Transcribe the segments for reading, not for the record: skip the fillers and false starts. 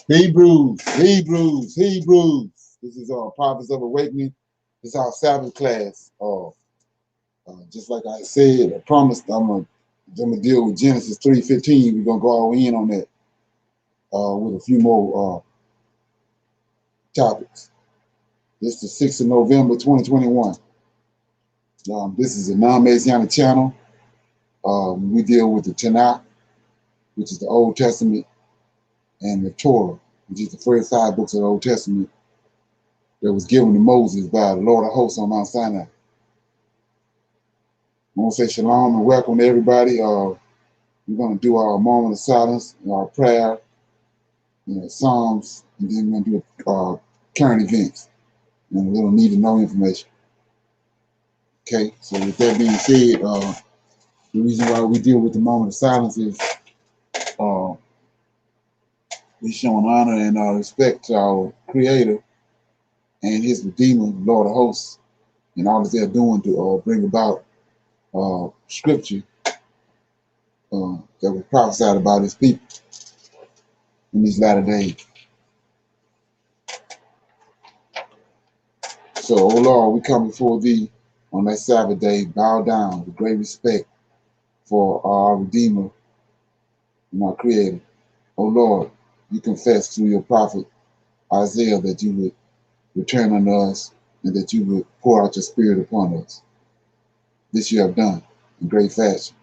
Hebrews. This is our Prophets of Awakening. This is our Sabbath class. Just like I said, I promised I'm gonna deal with Genesis 3:15. We're gonna go all in on that with a few more topics. This is the 6th of November, 2021. This is a non-Messianic channel. We deal with the Tanakh, which is the Old Testament, and the Torah, which is the first 5 books of the Old Testament that was given to Moses by the Lord of hosts on Mount Sinai. I want to say shalom and welcome to everybody. We're going to do our moment of silence, our prayer, Psalms, and then we're going to do current events and a little need to know information. Okay, so with that being said, the reason why we deal with the moment of silence is we're showing honor and respect to our Creator and His Redeemer, Lord of hosts, and all that they're doing to bring about scripture that was prophesied about His people in these latter days. So, oh Lord, we come before Thee on that Sabbath day, bow down with great respect for our Redeemer and our Creator. Oh Lord, you confess through your prophet Isaiah that you would return unto us and that you would pour out your Spirit upon us. This you have done in great fashion.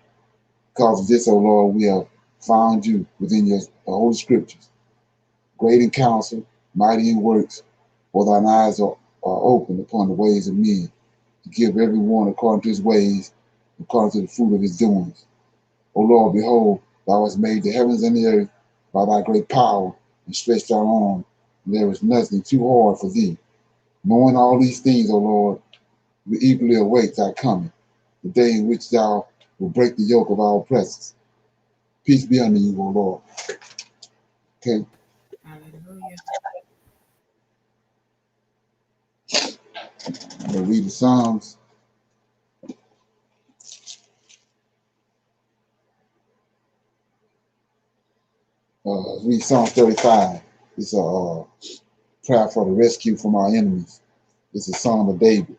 Because of this, O Lord, we have found you within your holy scriptures, great in counsel, mighty in works, for thine eyes are open upon the ways of men, to give every one according to his ways, according to the fruit of his doings. O Lord, behold, thou hast made the heavens and the earth by thy great power, and stretched thy arm, and there is nothing too hard for thee. Knowing all these things, O Lord, we eagerly await thy coming, the day in which thou will break the yoke of our oppressors. Peace be unto you, O Lord. Okay. Hallelujah. I'm going to read the Psalms. Read Psalm 35. It's a prayer for the rescue from our enemies. It's a Psalm of David.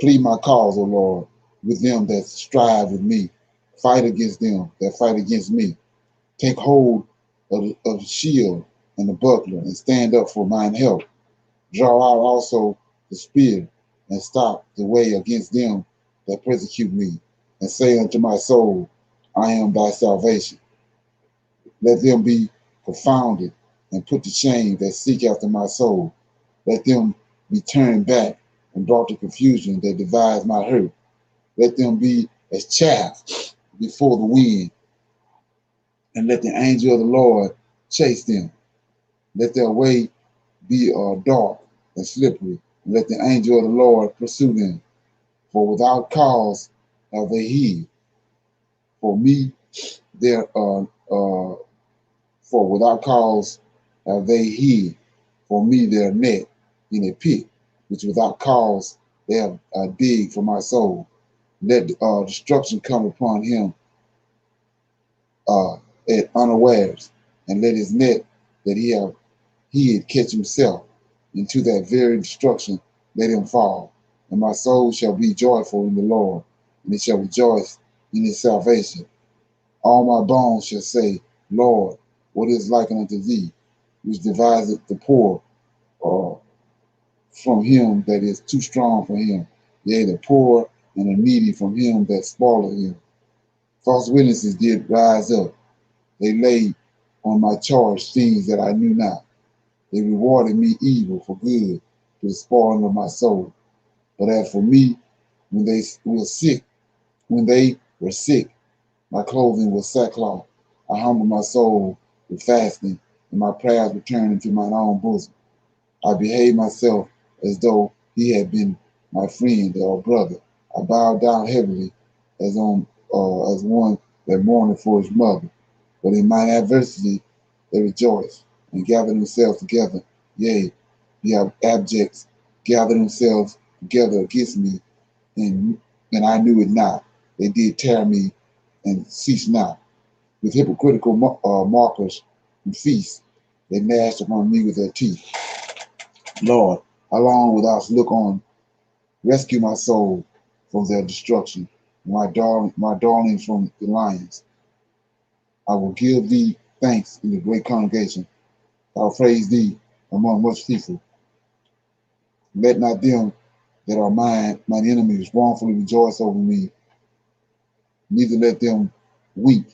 Plead my cause, O Lord, with them that strive with me. Fight against them that fight against me. Take hold of the shield and the buckler, and stand up for mine help. Draw out also the spear, and stop the way against them that persecute me, and say unto my soul, I am thy salvation. Let them be confounded and put to shame that seek after my soul. Let them be turned back and brought to confusion that devise my hurt. Let them be as chaff before the wind, and let the angel of the Lord chase them. Let their way be dark and slippery, and let the angel of the Lord pursue them. For without cause have they hid. For me, for without cause have they hid for me their net in a pit, which without cause they have digged for my soul. Let destruction come upon him at unawares, and let his net that he have hid catch himself. Into that very destruction let him fall. And my soul shall be joyful in the Lord, and it shall rejoice in his salvation. All my bones shall say, Lord, what is like unto thee, which deviseth the poor from him that is too strong for him, yea, the poor and the needy from him that spoileth him. False witnesses did rise up. They laid on my charge things that I knew not. They rewarded me evil for good, to the spoiling of my soul. But as for me, when they were sick, my clothing was sackcloth. I humbled my soul with fasting, and my prayers returned into mine own bosom. I behaved myself as though he had been my friend or brother. I bowed down heavily as one that mourned for his mother. But in my adversity they rejoiced and gathered themselves together. Yea, the abjects gathered themselves together against me, and I knew it not. They did tear me and cease not. With hypocritical markers and feast. They gnashed upon me with their teeth. Lord, how long wilt thou look on? Rescue my soul from their destruction, my darlings from the lions. I will give thee thanks in the great congregation. I'll praise thee among much people. Let not them that are mine enemies, wrongfully rejoice over me, neither let them weep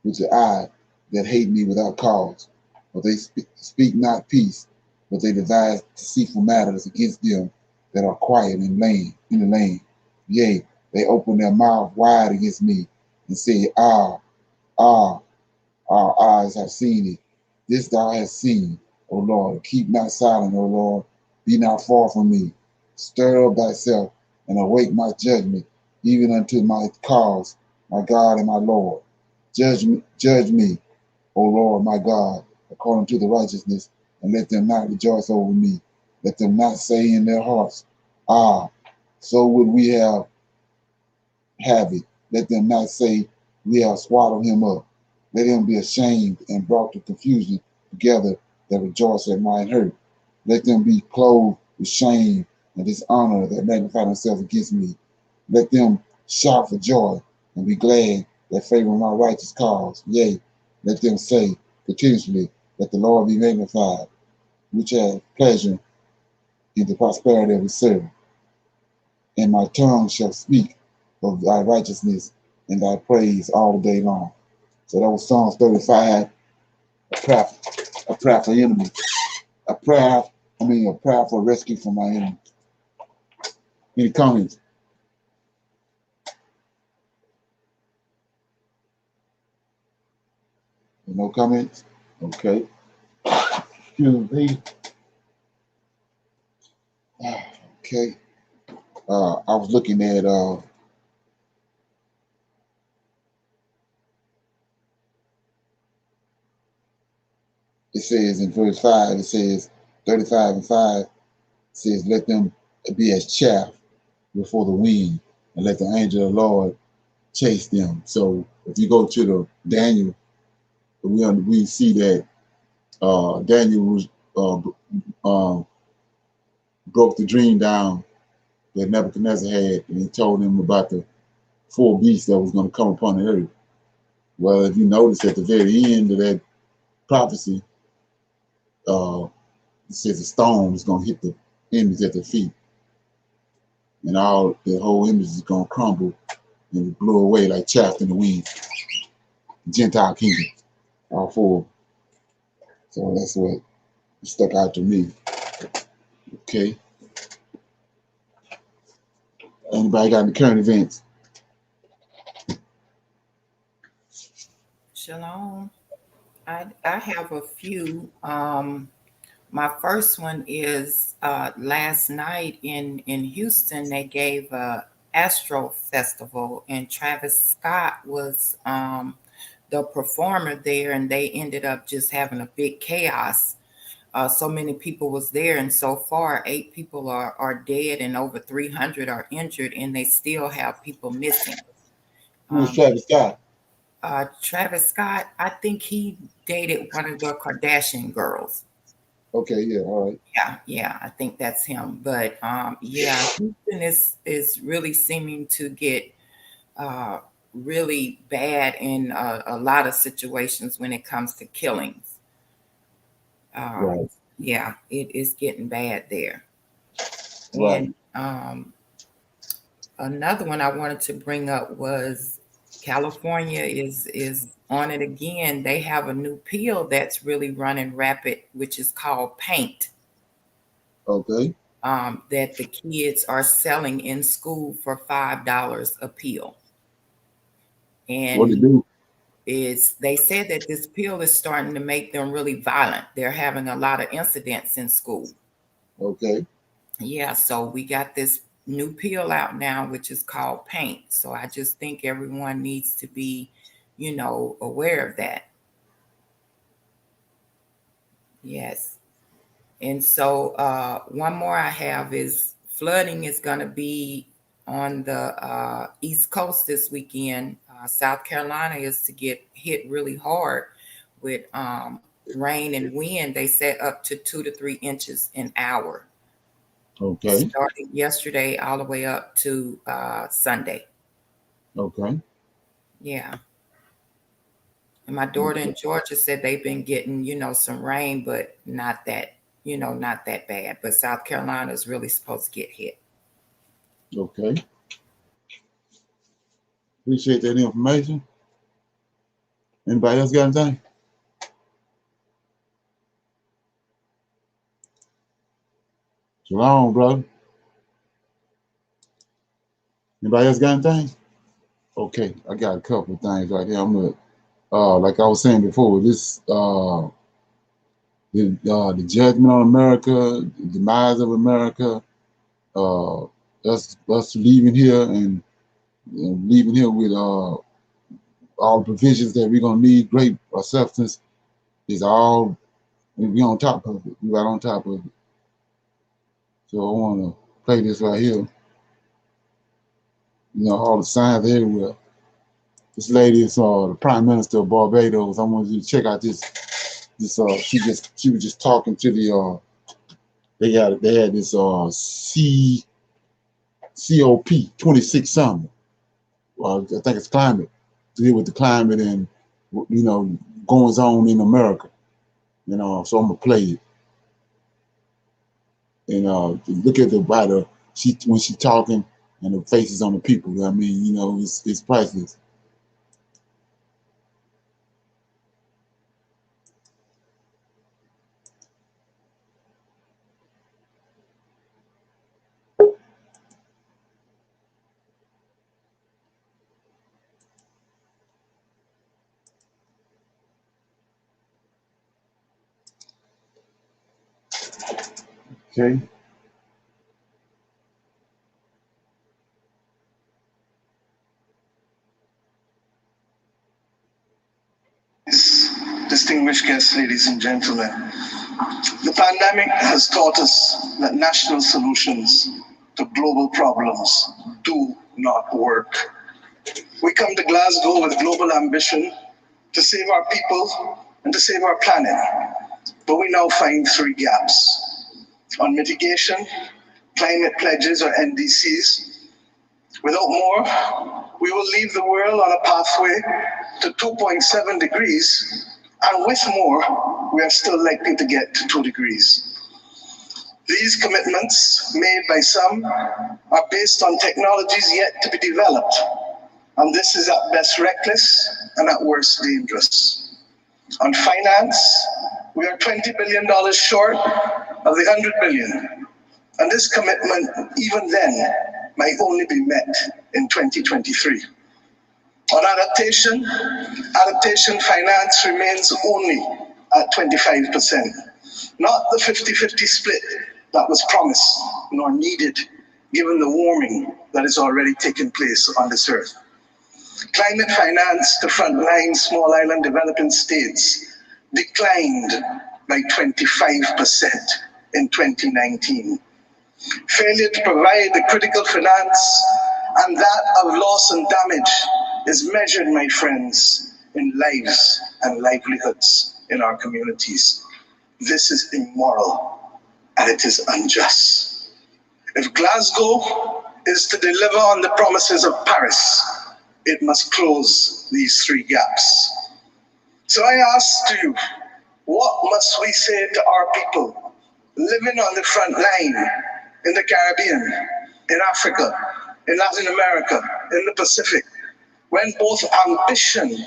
with the eye that hate me without cause. For they speak not peace, but they devise deceitful matters against them that are quiet in the land. Yea, they open their mouth wide against me and say, Ah, ah, our eyes have seen it. This thou hast seen, O Lord. Keep not silent, O Lord. Be not far from me. Stir up thyself and awake my judgment, even unto my cause, my God and my Lord. Judge me, O Lord, my God, according to the righteousness, and let them not rejoice over me. Let them not say in their hearts, Ah, so would we have it. Let them not say, We have swallowed him up. Let him be ashamed and brought to confusion together that rejoice at mine hurt. Let them be clothed with shame and dishonor that magnify themselves against me. Let them shout for joy and be glad that favor my righteous cause. Yea, let them say continuously that the Lord be magnified, which hath pleasure in the prosperity of his servant. And my tongue shall speak of thy righteousness and thy praise all the day long. So that was Psalms 35, a prayer for enemies. A prayer for rescue from my enemies. Any comments? No comments? Okay. Excuse me. Okay. I was looking at it says in verse 5, it says 35 and 5, it says, Let them be as chaff before the wind, and let the angel of the Lord chase them. So if you go to the Daniel, we see that Daniel was broke the dream down that Nebuchadnezzar had, and he told him about the four beasts that was going to come upon the earth. Well, if you notice at the very end of that prophecy, uh, it says a stone is going to hit the image at the feet, and all the whole image is going to crumble and blow away like chaff in the wind. Gentile kingdom, all four. So that's what stuck out to me. Okay. Anybody got any current events? Shalom. I have a few. My first one is last night in Houston, they gave a Astro Festival, and Travis Scott was the performer there, and they ended up just having a big chaos. So many people was there, and so far 8 people are dead and over 300 are injured, and they still have people missing. Who was Um, Travis Scott? Travis Scott, I think he dated one of the Kardashian girls. Okay, yeah, all right. Yeah, I think that's him. But yeah, Houston is really seeming to get uh, really bad in a lot of situations when it comes to killings. Um, Right, yeah, it is getting bad there. right. And another one I wanted to bring up was California is on it again. They have a new pill that's really running rapid, which is called paint. Okay. That the kids are selling in school for $5 a pill. What it And do? is they said that this pill is starting to make them really violent. They're having a lot of incidents in school. Okay. Yeah, so we got this new pill out now, which is called paint. So I just think everyone needs to be, aware of that. Yes. And so one more I have is flooding is going to be on the East Coast this weekend. South Carolina is to get hit really hard with rain and wind, they said up to 2 to 3 inches an hour. Okay. Starting yesterday all the way up to Sunday. Okay. Yeah. And my daughter in Georgia said they've been getting, some rain, but not that, not that bad. But South Carolina is really supposed to get hit. Okay. Appreciate that information. Anybody else got anything? Shalom, brother. Anybody else got anything? Okay, I got a couple of things right here. I'm gonna, like I was saying before, this the judgment on America, the demise of America, us leaving here and leaving here with all the provisions that we're gonna need, great substance, is all we on top of it. We right on top of it. So I want to play this right here. All the signs everywhere. This lady is the Prime Minister of Barbados. I want you to check out this. She was just talking to the. They had this COP26 summit. I think it's climate, to deal with the climate and goings on in America. So I'm gonna play it. And look at when she's talking and the faces on the people. I mean, it's priceless. Okay. Distinguished guests, ladies and gentlemen, the pandemic has taught us that national solutions to global problems do not work. We come to Glasgow with global ambition to save our people and to save our planet, but we now find three gaps: on mitigation, climate pledges or NDCs. Without more, we will leave the world on a pathway to 2.7 degrees, and with more, we are still likely to get to 2 degrees. These commitments, made by some, are based on technologies yet to be developed, and this is at best reckless and at worst dangerous. On finance, we are $20 billion short of the $100 billion, and this commitment, even then, might only be met in 2023. On adaptation finance remains only at 25%, not the 50-50 split that was promised nor needed, given the warming that is already taking place on this earth. Climate finance to frontline small island developing states declined by 25% in 2019. Failure to provide the critical finance and that of loss and damage is measured, my friends, in lives and livelihoods in our communities. This is immoral and it is unjust. If Glasgow is to deliver on the promises of Paris, it must close these three gaps. So I ask you, what must we say to our people living on the front line in the Caribbean, in Africa, in Latin America, in the Pacific, when both ambition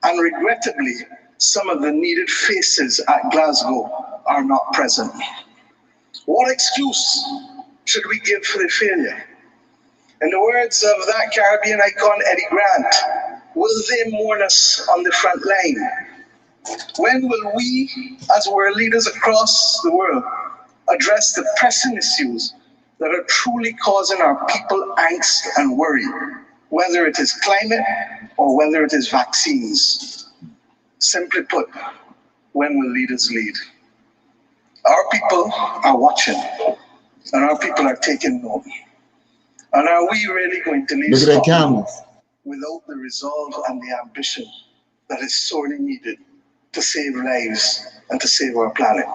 and regrettably some of the needed faces at Glasgow are not present? What excuse should we give for the failure? In the words of that Caribbean icon, Eddie Grant, will they mourn us on the front line? When will we, as world leaders across the world, address the pressing issues that are truly causing our people angst and worry, whether it is climate or whether it is vaccines? Simply put, when will leaders lead? Our people are watching, and our people are taking note. And are we really going to leave Scotland without the resolve and the ambition that is sorely needed to save lives and to save our planet?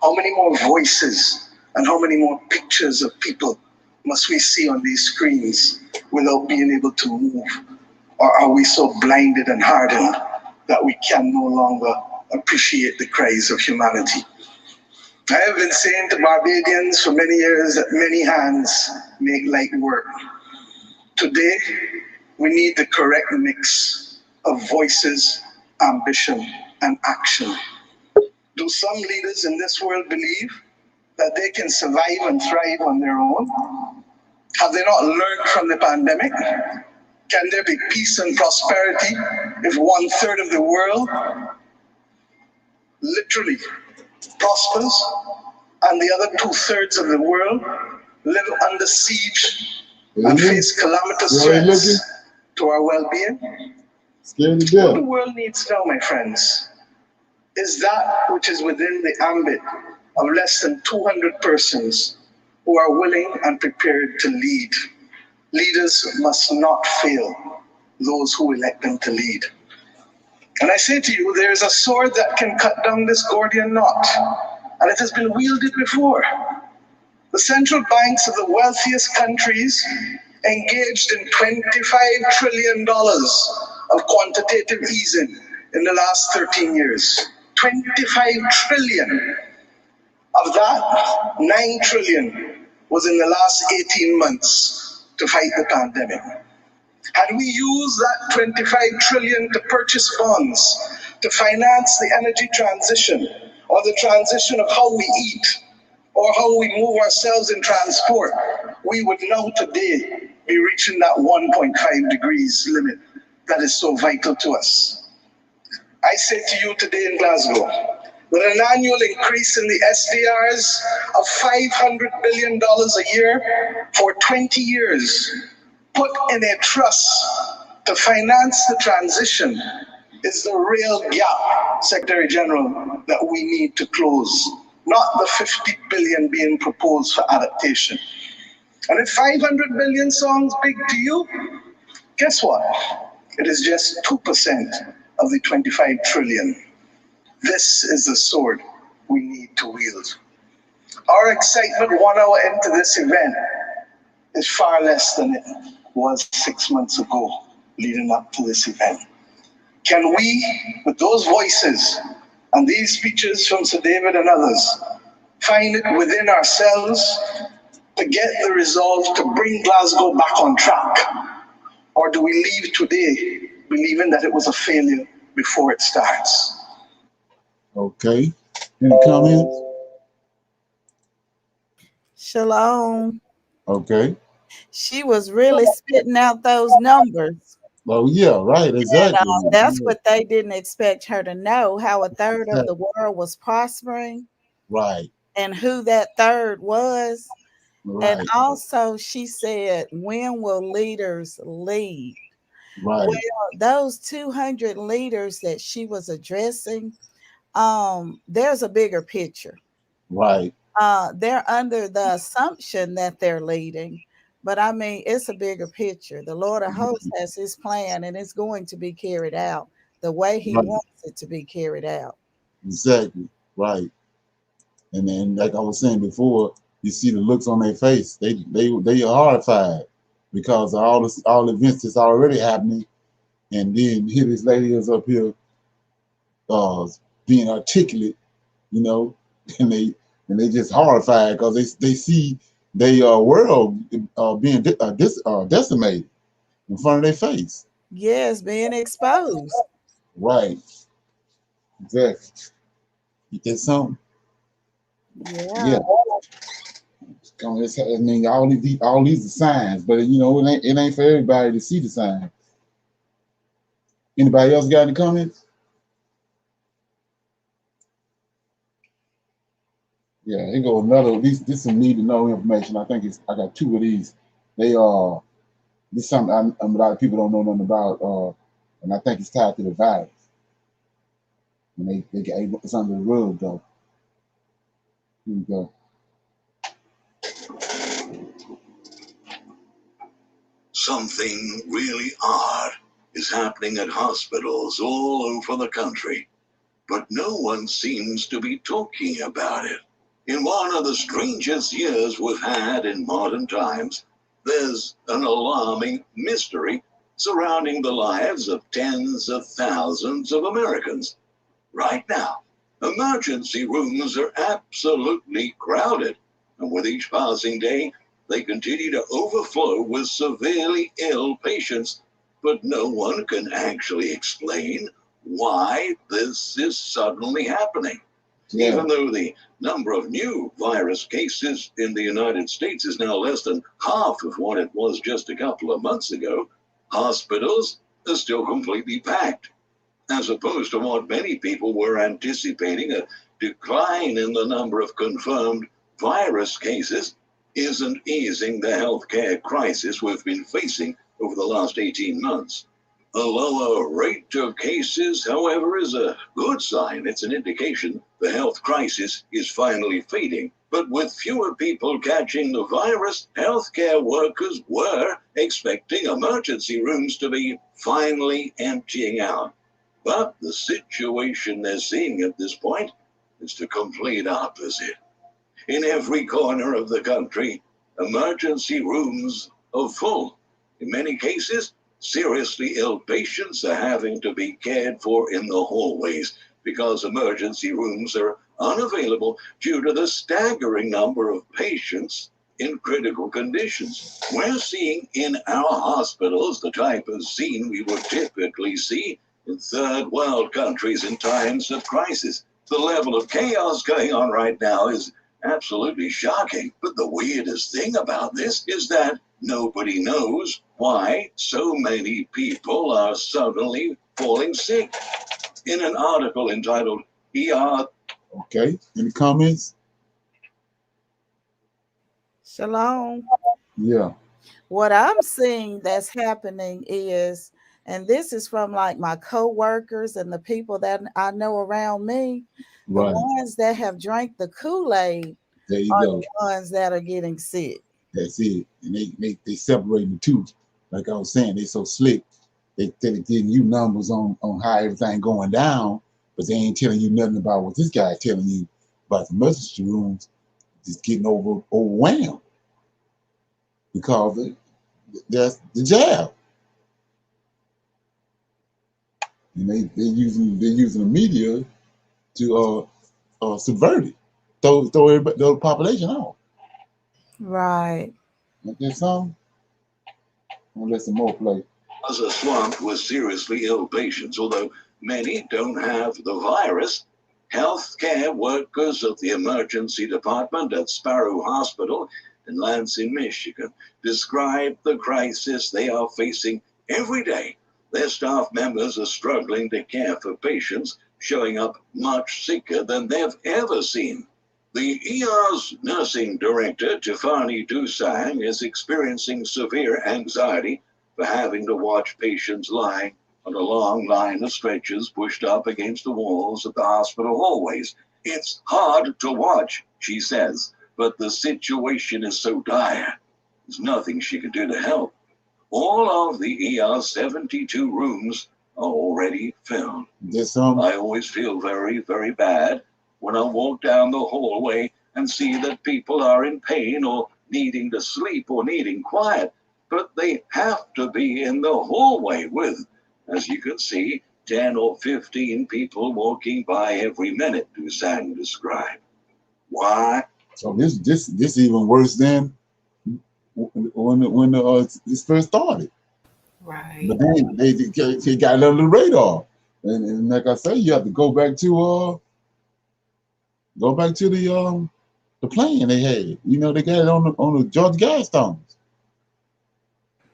How many more voices and how many more pictures of people must we see on these screens without being able to move? Or are we so blinded and hardened that we can no longer appreciate the cries of humanity? I have been saying to Barbadians for many years that many hands make light work. Today, we need the correct mix of voices, ambition, and action. Do some leaders in this world believe that they can survive and thrive on their own? Have they not learned from the pandemic? Can there be peace and prosperity if 1/3 of the world literally prospers and the other 2/3 of the world live under siege and face calamitous threats to our well-being? What the world needs now, my friends, is that which is within the ambit of less than 200 persons who are willing and prepared to lead. Leaders must not fail those who elect them to lead. And I say to you, there is a sword that can cut down this Gordian knot, and it has been wielded before. The central banks of the wealthiest countries engaged in $25 trillion of quantitative easing in the last 13 years. 25 trillion. Of that, 9 trillion was in the last 18 months to fight the pandemic. Had we used that 25 trillion to purchase bonds to finance the energy transition or the transition of how we eat or how we move ourselves in transport, we would now today be reaching that 1.5 degrees limit that is so vital to us. I say to you today in Glasgow that an annual increase in the SDRs of $500 billion a year for 20 years, put in a trust to finance the transition, is the real gap, Secretary General, that we need to close, not the 50 billion being proposed for adaptation. And if 500 billion sounds big to you, guess what? It is just 2% of the 25 trillion. This is the sword we need to wield. Our excitement 1 hour into this event is far less than it was 6 months ago leading up to this event. Can we, with those voices and these speeches from Sir David and others, find it within ourselves to get the resolve to bring Glasgow back on track? Or do we leave today believing that it was a failure before it starts? Okay. Any comments? Shalom. Okay. She was really spitting out those numbers. Oh, yeah, right, exactly. And that's what they didn't expect her to know, how 1/3 of the world was prospering. Right. And who that third was. Right. And also she said, when will leaders lead? Right. Well, those 200 leaders that she was addressing, there's a bigger picture. Right. They're under the assumption that they're leading, but I mean, it's a bigger picture. The Lord of hosts has his plan, and it's going to be carried out the way he wants it to be carried out. Exactly. Right. And then, like I was saying before, you see the looks on their face. They are horrified because of all the events that's already happening. And then here this lady is up here being articulate, you know, and they just horrified because they see their world being decimated in front of their face. Yes, being exposed. Right. Exactly. You get something? Yeah. I mean, all these are signs, but you know, it ain't for everybody to see the signs. Anybody else got any comments? Yeah, here go another. This some need to know information. I think I got 2 of these. They this is something a lot of people don't know nothing about, and I think it's tied to the virus. And they get it's under the rug though. Here we go. Something really odd is happening at hospitals all over the country. but no one seems to be talking about it. In one of the strangest years we've had in modern times, there's an alarming mystery surrounding the lives of tens of thousands of Americans. Right now, emergency rooms are absolutely crowded, and with each passing day, they continue to overflow with severely ill patients, but no one can actually explain why this is suddenly happening. Yeah. Even though the number of new virus cases in the United States is now less than half of what it was just a couple of months ago, hospitals are still completely packed. As opposed to what many people were anticipating, a decline in the number of confirmed virus cases isn't easing the healthcare crisis we've been facing over the last 18 months. A lower rate of cases, however, is a good sign. It's an indication the health crisis is finally fading. But with fewer people catching the virus, healthcare workers were expecting emergency rooms to be finally emptying out. But the situation they're seeing at this point is the complete opposite. In every corner of the country, emergency rooms are full. In many cases, seriously ill patients are having to be cared for in the hallways because emergency rooms are unavailable due to the staggering number of patients in critical conditions. We're seeing in our hospitals the type of scene we would typically see in third world countries in times of crisis. The level of chaos going on right now is absolutely shocking. But the weirdest thing about this is that nobody knows why so many people are suddenly falling sick. In an article entitled ER. Okay. Any comments? Shalom. Yeah. What I'm seeing that's happening is, and this is from like my co-workers and the people that I know around me, the Right. ones that have drank the Kool-Aid There you are go. the ones that are getting sick. That's it. And they separate the two. Like I was saying, they so slick. They're giving you numbers on how everything going down, but they ain't telling you nothing about what this guy telling you about the emergency rooms just getting overwhelmed because that's the jab. And they're using the media to subvert it, throw everybody, the population off. Right. Like that song. I'm gonna let some more play. As a slump with seriously ill patients, although many don't have the virus. Healthcare workers of the emergency department at Sparrow Hospital in Lansing, Michigan, describe the crisis they are facing every day. Their staff members are struggling to care for patients showing up much sicker than they've ever seen. The ER's nursing director, Tiffany Dusang, is experiencing severe anxiety for having to watch patients lying on a long line of stretchers pushed up against the walls of the hospital hallways. It's hard to watch, she says, but the situation is so dire. There's nothing she can do to help. All of the ER's 72 rooms are already filled. I always feel very, very bad when I walk down the hallway and see that people are in pain or needing to sleep or needing quiet. But they have to be in the hallway with, as you can see, 10 or 15 people walking by every minute, Dusang described. Why? So this even worse than when this first started. Right. But then they got it under the radar, and like I say, you have to go back to the plan they had. You know, they got it on the Georgia Guidestones.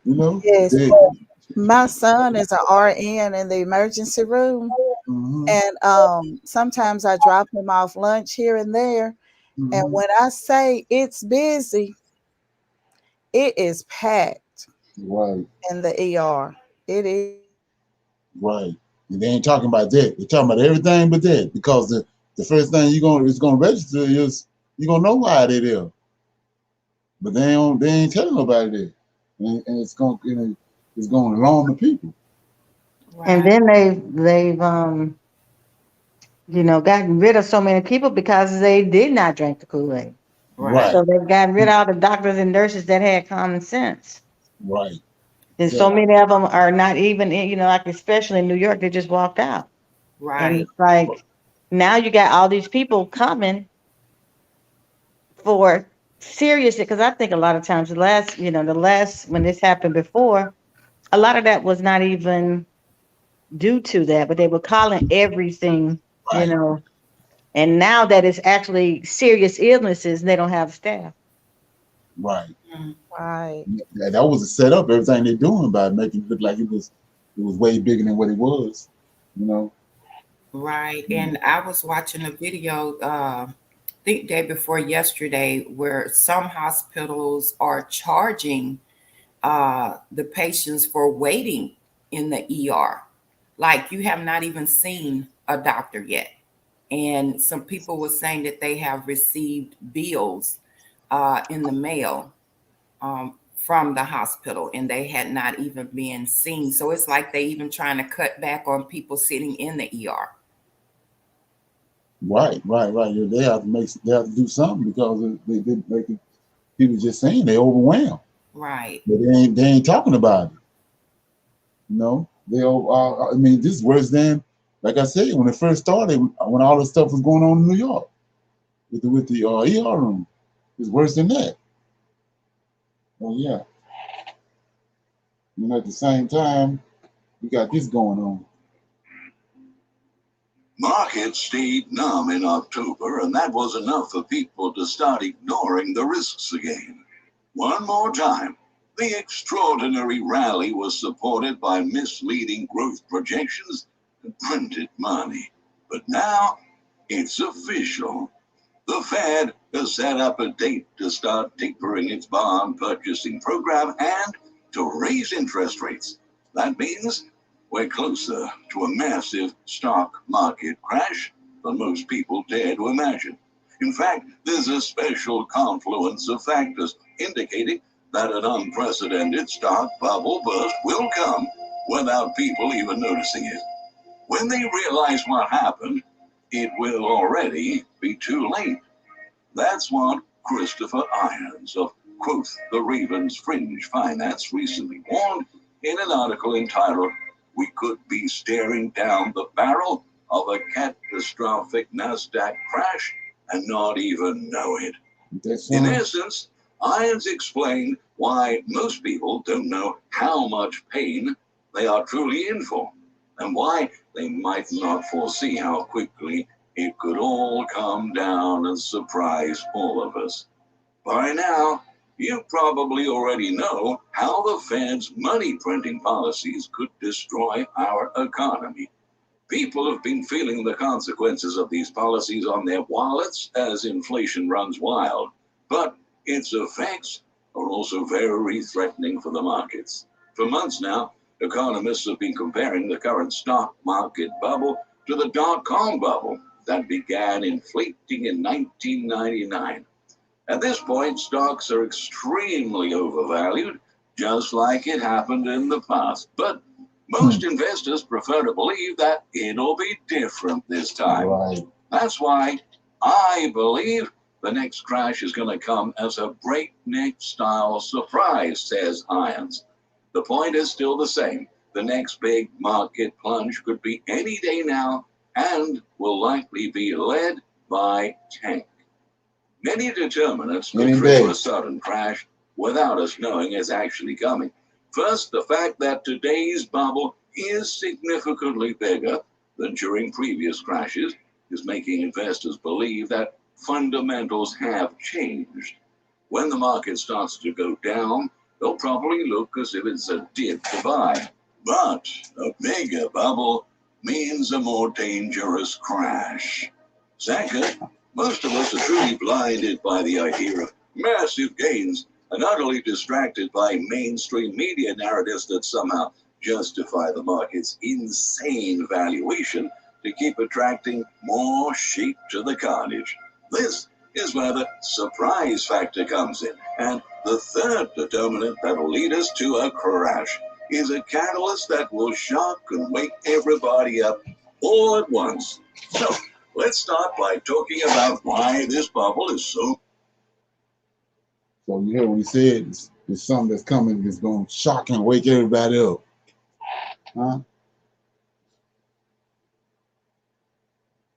You know, Yes. My son is an RN in the emergency room. mm-hmm. And sometimes I drop him off lunch here and there. Mm-hmm. And when I say it's busy, it is packed Right. in the ER. It is. Right. And they ain't talking about that. They're talking about everything but that. Because the first thing it's gonna register is you're gonna know why they're there. But they ain't telling nobody that. And it's gonna alarm the people. Right. And then they've gotten rid of so many people because they did not drink the Kool-Aid. Right. So they've gotten rid of all the doctors and nurses that had common sense. Right. And Yeah. so many of them are not even in, like especially in New York, they just walked out. And Right. it's like now you got all these people coming for serious, because I think a lot of times the last when this happened before, a lot of that was not even due to that, but they were calling everything, Right. And now that it's actually serious illnesses, they don't have staff. Right. Right. Yeah, that was a setup. Everything they're doing by making it look like it was way bigger than what it was. Right. And I was watching a video, I think day before yesterday, where some hospitals are charging the patients for waiting in the ER. Like you have not even seen a doctor yet. And some people were saying that they have received bills in the mail from the hospital and they had not even been seen. So it's like they even trying to cut back on people sitting in the ER. Right. Yeah, they have to do something because people just saying they overwhelmed. Right. But they ain't talking about it. I mean, this is worse than, like I said, when it first started, when all this stuff was going on in New York with the ER room. It's worse than that. Oh yeah. At the same time, we got this going on. Markets stayed numb in October, and that was enough for people to start ignoring the risks again. One more time, the extraordinary rally was supported by misleading growth projections and printed money. But now it's official. The Fed has set up a date to start tapering its bond purchasing program and to raise interest rates. That means we're closer to a massive stock market crash than most people dare to imagine. In fact, there's a special confluence of factors indicating that an unprecedented stock bubble burst will come without people even noticing it. When they realize what happened, it will already be too late. That's what Christopher Irons of, quote, the Ravens Fringe Finance recently warned in an article entitled, "We Could Be Staring Down the Barrel of a Catastrophic NASDAQ Crash and Not Even Know It." In essence, Irons explained why most people don't know how much pain they are truly in for, and why they might not foresee how quickly it could all come down and surprise all of us. By now, you probably already know how the Fed's money printing policies could destroy our economy. People have been feeling the consequences of these policies on their wallets as inflation runs wild, but its effects are also very threatening for the markets. For months now, economists have been comparing the current stock market bubble to the dot-com bubble that began inflating in 1999. At this point, stocks are extremely overvalued, just like it happened in the past. But most investors prefer to believe that it'll be different this time. Right. That's why I believe the next crash is going to come as a breakneck style surprise, says Irons. The point is still the same. The next big market plunge could be any day now and will likely be led by tech. Many determinants could trigger a sudden crash without us knowing it's actually coming. First, the fact that today's bubble is significantly bigger than during previous crashes is making investors believe that fundamentals have changed. When the market starts to go down, they'll probably look as if it's a dip to buy. But a bigger bubble means a more dangerous crash. Second, most of us are truly blinded by the idea of massive gains and utterly distracted by mainstream media narratives that somehow justify the market's insane valuation to keep attracting more sheep to the carnage. This is where the surprise factor comes in. And the third determinant that will lead us to a crash is a catalyst that will shock and wake everybody up all at once. So, Let's start by talking about why this bubble is so. So you hear what he said? It's something that's coming that's going to shock and wake everybody up. Huh?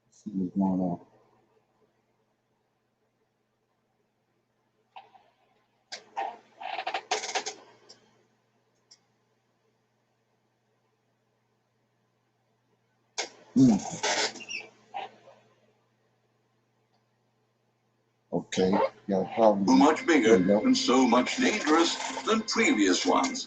Let's see what's going on. Okay, got problems. Much bigger and so much dangerous than previous ones.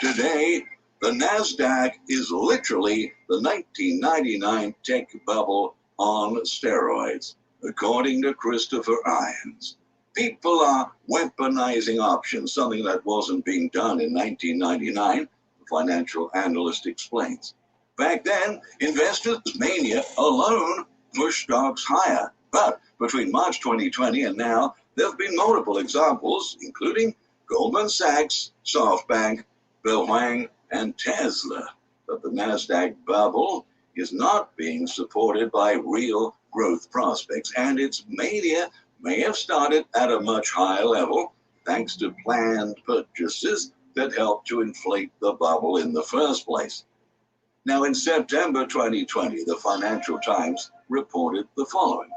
Today, the NASDAQ is literally the 1999 tech bubble on steroids, according to Christopher Irons. People are weaponizing options, something that wasn't being done in 1999, the financial analyst explains. Back then, investors' mania alone pushed stocks higher. But between March 2020 and now, there have been multiple examples, including Goldman Sachs, SoftBank, Boeing, and Tesla. But the NASDAQ bubble is not being supported by real growth prospects, and its mania may have started at a much higher level thanks to planned purchases that helped to inflate the bubble in the first place. Now, in September 2020, the Financial Times reported the following.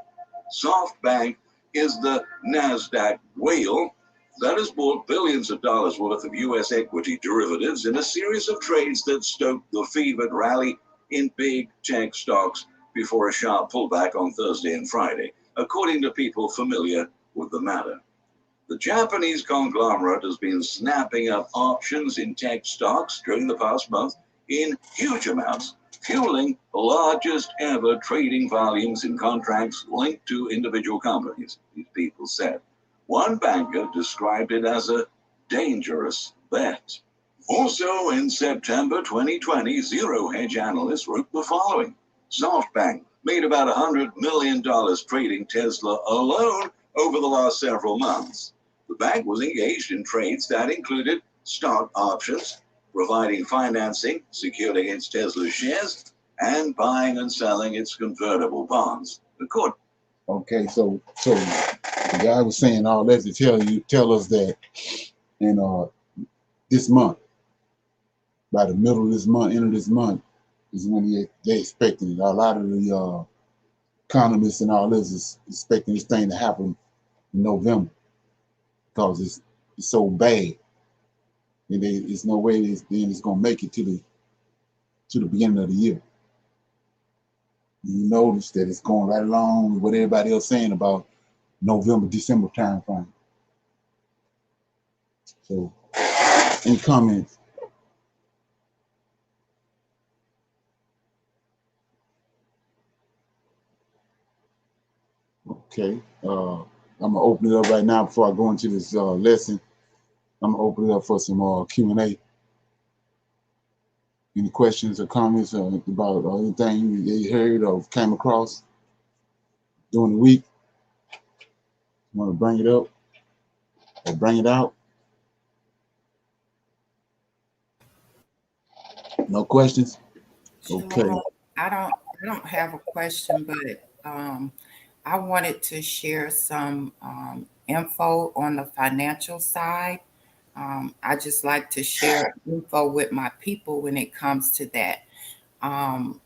SoftBank is the NASDAQ whale that has bought billions of dollars worth of U.S. equity derivatives in a series of trades that stoked the fevered rally in big tech stocks before a sharp pullback on Thursday and Friday, according to people familiar with the matter. The Japanese conglomerate has been snapping up options in tech stocks during the past month in huge amounts, fueling the largest ever trading volumes in contracts linked to individual companies, these people said. One banker described it as a dangerous bet. Also in September 2020, Zero Hedge analysts wrote the following. SoftBank made about $100 million trading Tesla alone over the last several months. The bank was engaged in trades that included stock options, providing financing secured against Tesla shares, and buying and selling its convertible bonds. Okay, so the guy was saying all that to tell us that in this month, by the middle of this month, end of this month, is when they expecting it. A lot of the economists and all this is expecting this thing to happen in November because it's so bad. And there's no way it's going to make it to the beginning of the year. You notice that it's going right along with what everybody else saying about November, December time frame. So, any comments? Okay, I'm gonna open it up right now before I go into this lesson. I'm gonna open it up for some Q&A. Any questions or comments about anything you heard or came across during the week? You want to bring it up or bring it out? No questions? Okay. I don't have a question, but I wanted to share some info on the financial side. I just like to share info with my people when it comes to that. On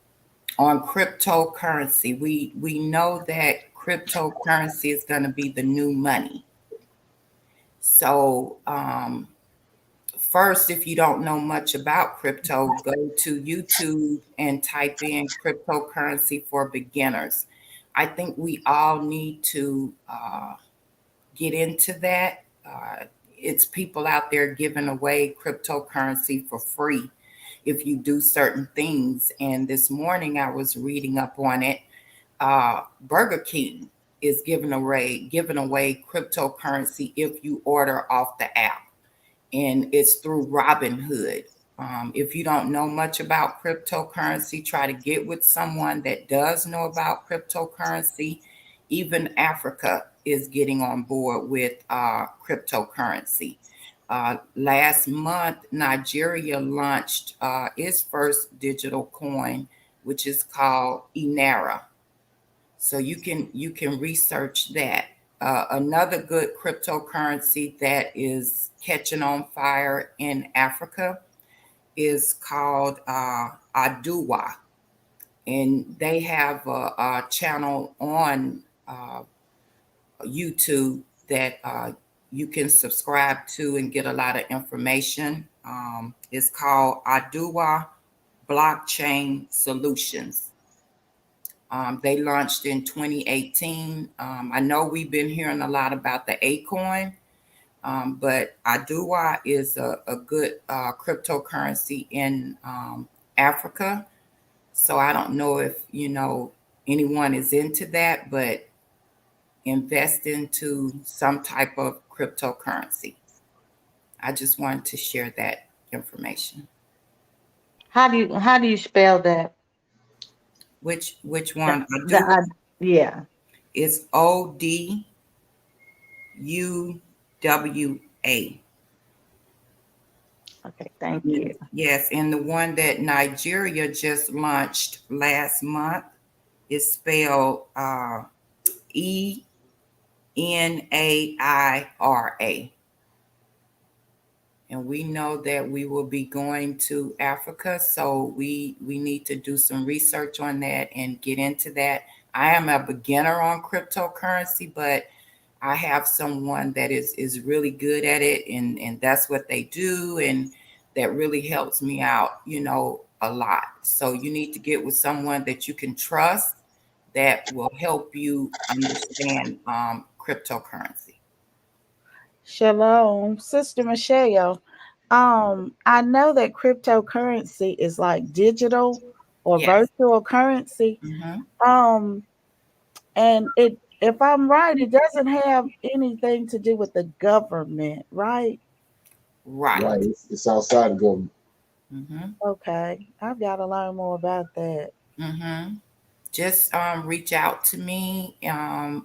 cryptocurrency, we know that cryptocurrency is going to be the new money. So first, if you don't know much about crypto, go to YouTube and type in cryptocurrency for beginners. I think we all need to get into that. It's people out there giving away cryptocurrency for free if you do certain things. And this morning I was reading up on it. Burger King is giving away cryptocurrency if you order off the app, and it's through Robinhood. If you don't know much about cryptocurrency, try to get with someone that does know about cryptocurrency. Even Africa is getting on board with cryptocurrency. Last month, Nigeria launched its first digital coin, which is called Inara. So you can research that. Another good cryptocurrency that is catching on fire in Africa is called Aduwa, and they have a channel on YouTube that you can subscribe to and get a lot of information. It's called Aduwa Blockchain Solutions. They launched in 2018. I know we've been hearing a lot about the Acoin, but Aduwa is a good cryptocurrency in Africa. So I don't know if anyone is into that, but invest into some type of cryptocurrency. I just wanted to share that information. How do you spell that? Which The, one? the Aduwa yeah. is ODUWA. Okay, thank you. Yes, and the one that Nigeria just launched last month is spelled ENAIRA. And we know that we will be going to Africa, so we need to do some research on that and get into that. I am a beginner on cryptocurrency, but I have someone that is really good at it, and that's what they do, and that really helps me out, a lot. So you need to get with someone that you can trust that will help you understand cryptocurrency. Shalom, Sister Michelle. I know that cryptocurrency is like digital or Yes. virtual currency. Hmm. Um, and if I'm right, it doesn't have anything to do with the government, right? Right. Right. It's outside the government. Hmm. Okay, I've got to learn more about that. Hmm. Just reach out to me,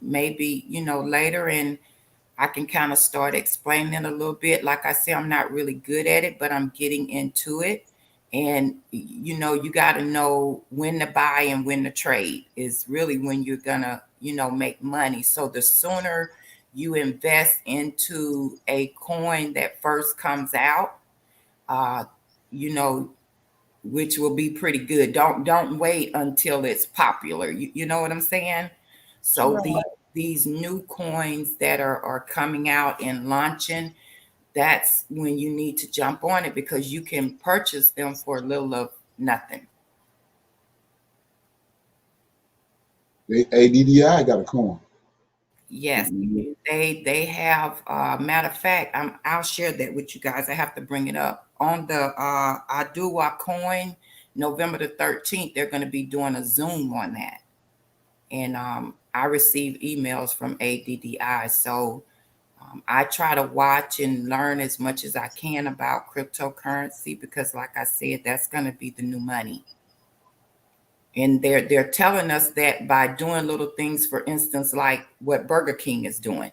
maybe later, and I can kind of start explaining a little bit. Like I said, I'm not really good at it, but I'm getting into it. And you got to know when to buy and when to trade is really when you're gonna make money. So the sooner you invest into a coin that first comes out, uh, you know which will be pretty good. Don't wait until it's popular. You know what I'm saying? So Right. these new coins that are coming out and launching, that's when you need to jump on it, because you can purchase them for a little of nothing. ADDI got a coin. Yes, they have. Matter of fact, I'll share that with you guys. I have to bring it up on the Aduwa coin. November the 13th, they're going to be doing a Zoom on that, and I receive emails from ADDI. So I try to watch and learn as much as I can about cryptocurrency, because, like I said, that's going to be the new money. And they're telling us that by doing little things, for instance, like what Burger King is doing.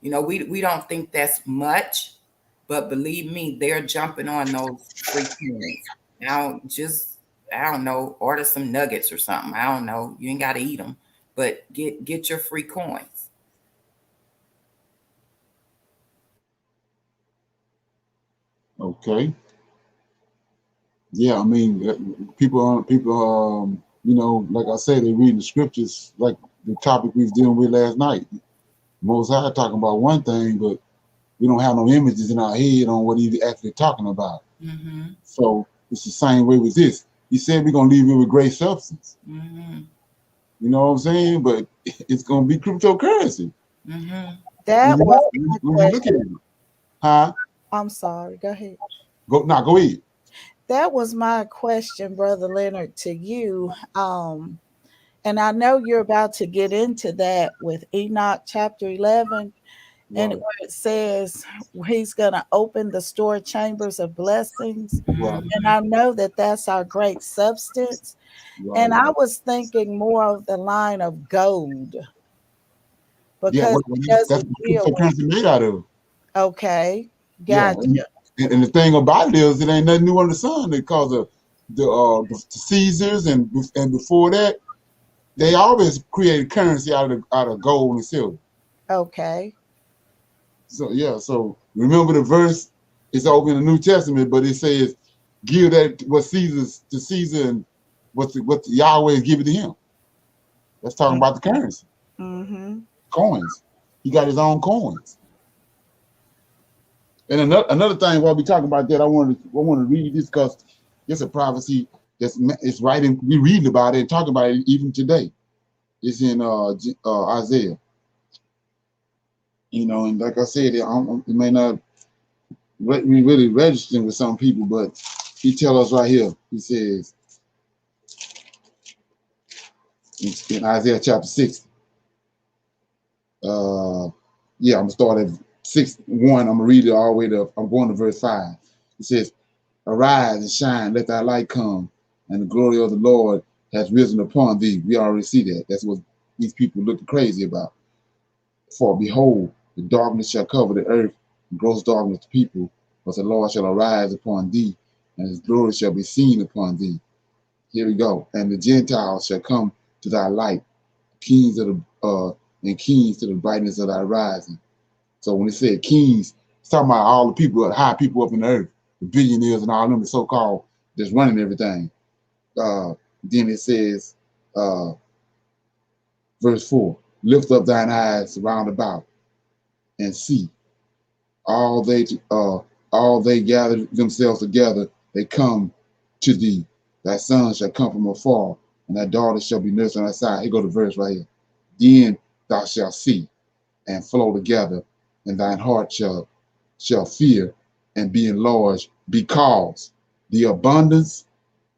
We don't think that's much, but believe me, they're jumping on those free coins. Now, just, I don't know, order some nuggets or something. I don't know. You ain't got to eat them, but get your free coins. Okay. Yeah, I mean, people, like I said, they read the scriptures, like the topic we was dealing with last night. Most High talking about one thing, but we don't have no images in our head on what he's actually talking about. Mm-hmm. So it's the same way with this. He said we're gonna leave you with great substance. Mm-hmm. You know what I'm saying? But it's gonna be cryptocurrency. Mm-hmm. That When was you, my when you look at question. it, huh? I'm sorry. Go ahead. Go ahead. That was my question, Brother Leonard, to you. And I know you're about to get into that with Enoch chapter 11, and Right, where it says he's going to open the store chambers of blessings. right, And I know that that's our great substance. And right. I was thinking more of the line of gold, Yeah, because well, it that's doesn't what deal with, cryptocurrency made out of. okay, Yeah, gotcha. and the thing about it is, it ain't nothing new under the sun. Because of the Caesars and before that, they always created currency out of gold and silver. Okay. So yeah, so remember the verse, it's over in the New Testament, but it says, give that what Caesar's to Caesar and what Yahweh is giving to him. That's talking about the currency. Mm-hmm. Coins. He got his own coins. And another thing while we talking about that, I want to read this because it's a prophecy it's right in, we reading about it and talking about it even today. It's in Isaiah. You know, and like I said, it may not be really registering with some people, but he tell us right here. He says in Isaiah chapter 6. Yeah, I'm gonna start at 6:1. I'm gonna read it all the way to. I'm going to verse 5. It says, "Arise and shine, let thy light come, and the glory of the Lord has risen upon thee." We already see that. That's what these people look crazy about. For behold, the darkness shall cover the earth, and gross darkness the people. But the Lord shall arise upon thee, and his glory shall be seen upon thee. Here we go. And the Gentiles shall come to thy light, kings of the and kings to the brightness of thy rising. So when it said kings, it's talking about all the people, high people up in the earth, the billionaires and all them, the so-called that's running everything. Then it says, verse 4, lift up thine eyes round about and see all they gather themselves together, they come to thee. Thy son shall come from afar, and thy daughter shall be nursed on thy side. Here go the verse right here. Then thou shalt see and flow together, and thine heart shall fear and be enlarged, because the abundance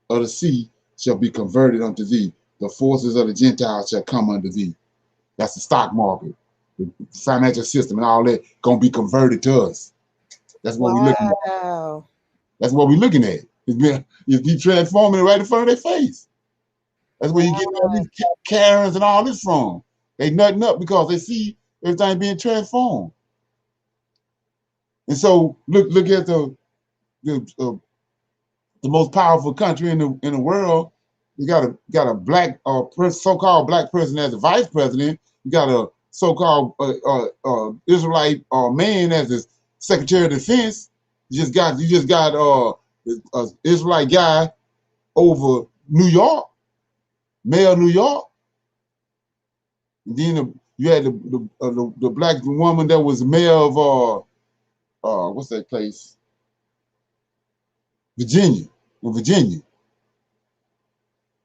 of the sea shall be converted unto thee. The forces of the Gentiles shall come unto thee. That's the stock market, the financial system, and all that gonna be converted to us. That's what we're looking at. Wow. That's what we're looking at. It's be transforming right in front of their face. That's where you get all these Karens and all this from. They nutting up because they see everything being transformed. And so look at the most powerful country in the world. You got a black so-called black person as the vice president. You got a so-called Israelite man as the Secretary of Defense. You just got an Israelite guy over New York, mayor of New York. And then you had the black woman that was mayor of what's that place? Virginia.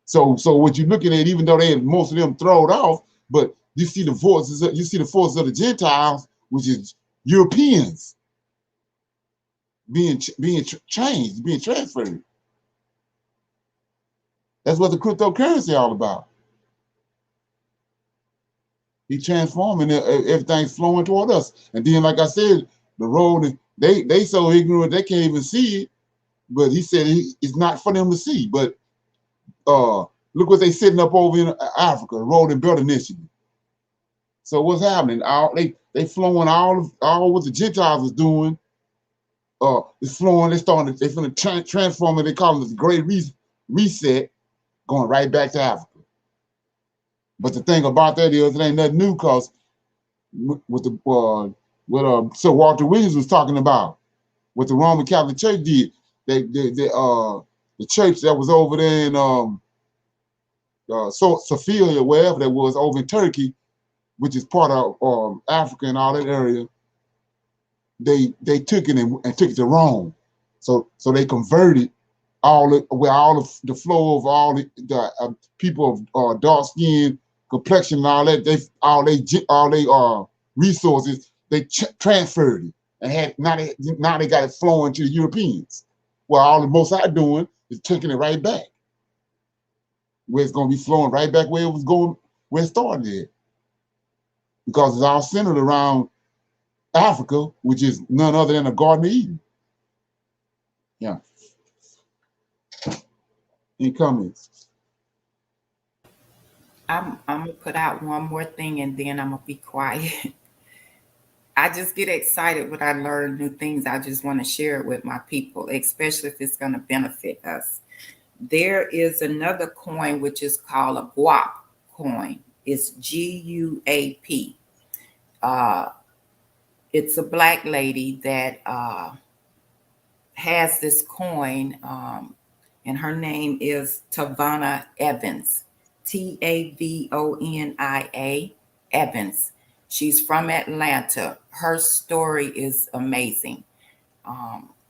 So what you're looking at, even though they had most of them thrown off, but you see the forces of the Gentiles, which is Europeans, being changed, being transferred. That's what the cryptocurrency all about. He transforming everything's flowing toward us. And then, like I said, the road, they so ignorant they can't even see it. But he said it's not for them to see. But look what they setting up over in Africa, Road and Belt Initiative. So what's happening? They flowing all what the Gentiles is doing. It's flowing. They finna transform it. They call it the Great Reset, going right back to Africa. But the thing about that is, it ain't nothing new, because with Sir Walter Williams was talking about, what the Roman Catholic Church did. The church that was over there in Sophia, wherever that was, over in Turkey, which is part of Africa and all that area, they took it and took it to Rome. So they converted all the flow of all the people of dark skin, complexion, and all that. All they resources, they transferred it, and now they got it flowing to the Europeans. Well, all the Most High doing is taking it right back, where it's going to be flowing right back where it was going, where it started at, because it's all centered around Africa, which is none other than the Garden of Eden. Yeah. Any comments? I'm gonna put out one more thing and then I'm gonna be quiet. I just get excited when I learn new things. I just want to share it with my people, especially if it's gonna benefit us. There is another coin which is called a guap coin. It's GUAP. It's a black lady that has this coin, and her name is Tavana Evans, Tavonia Evans. She's from Atlanta. Her story is amazing.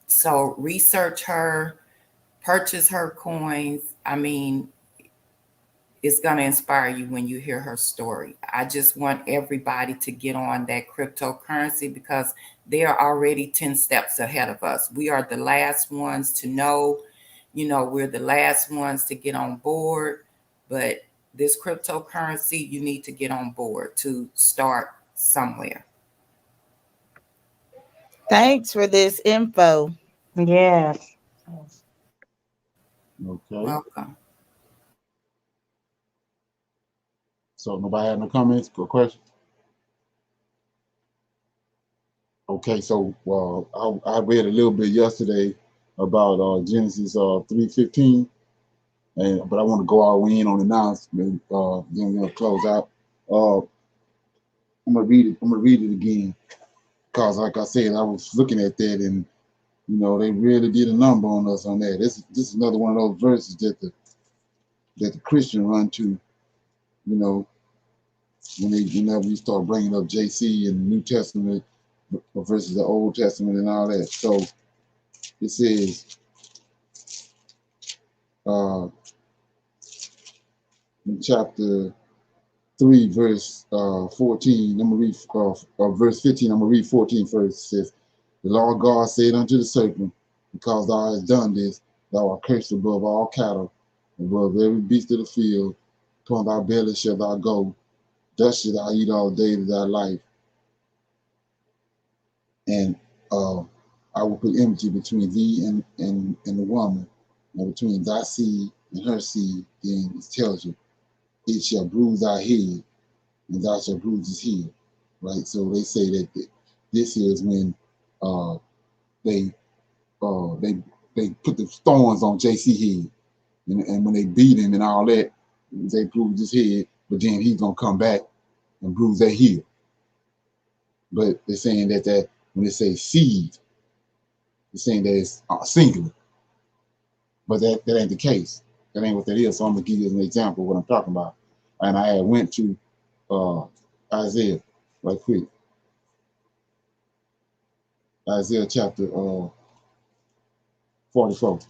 So research her, purchase her coins. I mean, it's going to inspire you when you hear her story. I just want everybody to get on that cryptocurrency because they are already 10 steps ahead of us. We are the last ones to know, we're the last ones to get on board. But this cryptocurrency, you need to get on board to start somewhere. Thanks for this info. Yes. Okay. Welcome. So nobody had no comments or questions? Okay, so I read a little bit yesterday about Genesis 3:15, but I want to go all the way in on it now. Then we're gonna close out. I'm gonna read it. I'm gonna read it again because, like I said, I was looking at that, and they really did a number on us on that. This is another one of those verses that the Christian run to, whenever we start bringing up JC and the New Testament versus the Old Testament and all that. So it says in chapter 3, verse 14. I'm gonna read verse 15. I'm gonna read 14 first. It says, "The Lord God said unto the serpent, Because thou hast done this, thou art cursed above all cattle, above every beast of the field. Upon thy belly shalt thou go, dust shalt thou eat all the days of thy life. And I will put enmity between thee and the woman, and between thy seed and her seed." Then it tells you, "It shall bruise thy head, and thou shalt bruise his heel." Right? So they say that this is when they put the thorns on JC head, and when they beat him and all that, they bruise his head, but then he's gonna come back and bruise that heel. But they're saying that when they say seed, they're saying that it's singular, but that ain't the case. That ain't what that is. So I'm gonna give you an example of what I'm talking about. And I had went to Isaiah right quick. Isaiah chapter 44.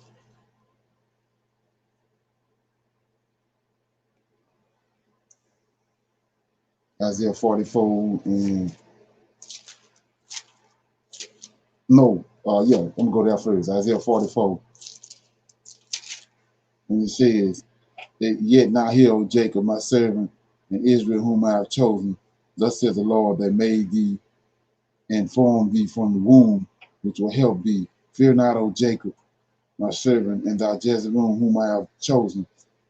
Isaiah 44 and no, yeah, I'm gonna go there first. Isaiah 44. And it says that, "Yet now hear, O Jacob, my servant, and Israel, whom I have chosen. Thus says the Lord that made thee and formed thee from the womb, which will help thee. Fear not, O Jacob, my servant, and thou Jezreel, whom I have chosen.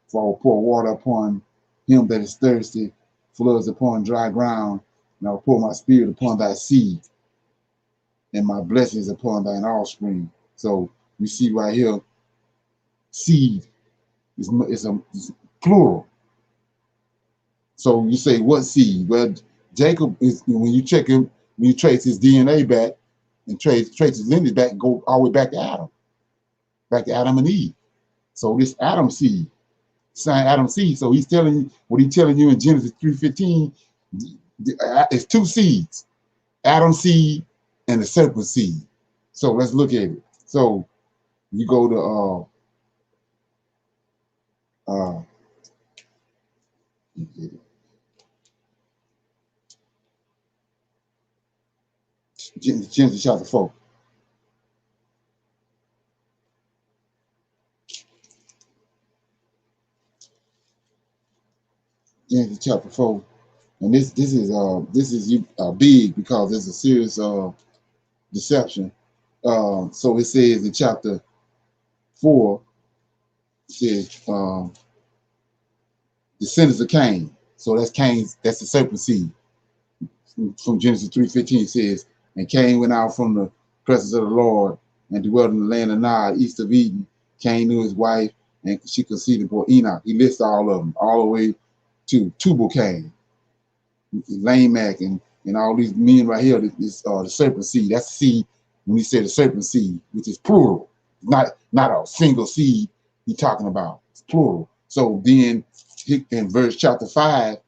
For I will pour water upon him that is thirsty, floods upon dry ground, and I will pour my spirit upon thy seed, and my blessings upon thine offspring." So you see right here, seed is plural. So you say, what seed? Well, Jacob is, when you check him, when you trace his DNA back and trace his lineage back, go all the way back to Adam and Eve. So this Adam seed, sign Adam seed. So he's telling you what he's telling you in Genesis 3:15. It's two seeds, Adam seed and the serpent seed. So let's look at it. So you go to Genesis chapter 4. Genesis chapter 4. And this is big because it's a serious deception. So it says in chapter 4, it says descendants of Cain. So that's Cain's, that's the serpent seed. From Genesis 3:15 it says, "And Cain went out from the presence of the Lord and dwelt in the land of Nod, east of Eden. Cain knew his wife, and she conceived and bore Enoch." He lists all of them, all the way to Tubal-Cain, Lamech, and all these men right here. This the serpent seed. That's the seed when he said the serpent seed, which is plural, not a single seed. He's talking about it's plural. So then, in verse chapter 5,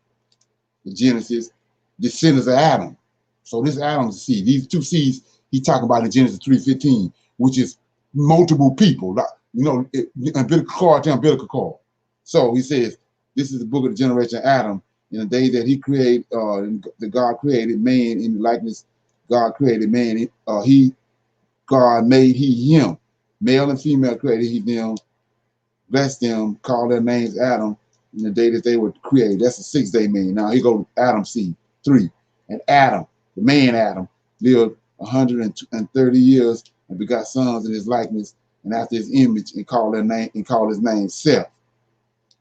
the Genesis, descendants of Adam. So this Adam's seed. These two seeds he talking about in Genesis 3:15, which is multiple people. Umbilical cord to umbilical cord. So he says, this is the book of the generation of Adam. In the day that he created, the God created man in the likeness, God created man. God made him, male and female created he them, blessed them, called their names Adam in the day that they were created. That's the 6th-day man. Now he goes Adam's seed, 3. And Adam, the man Adam, lived 130 years and begot sons in his likeness and after his image, and called his name Seth.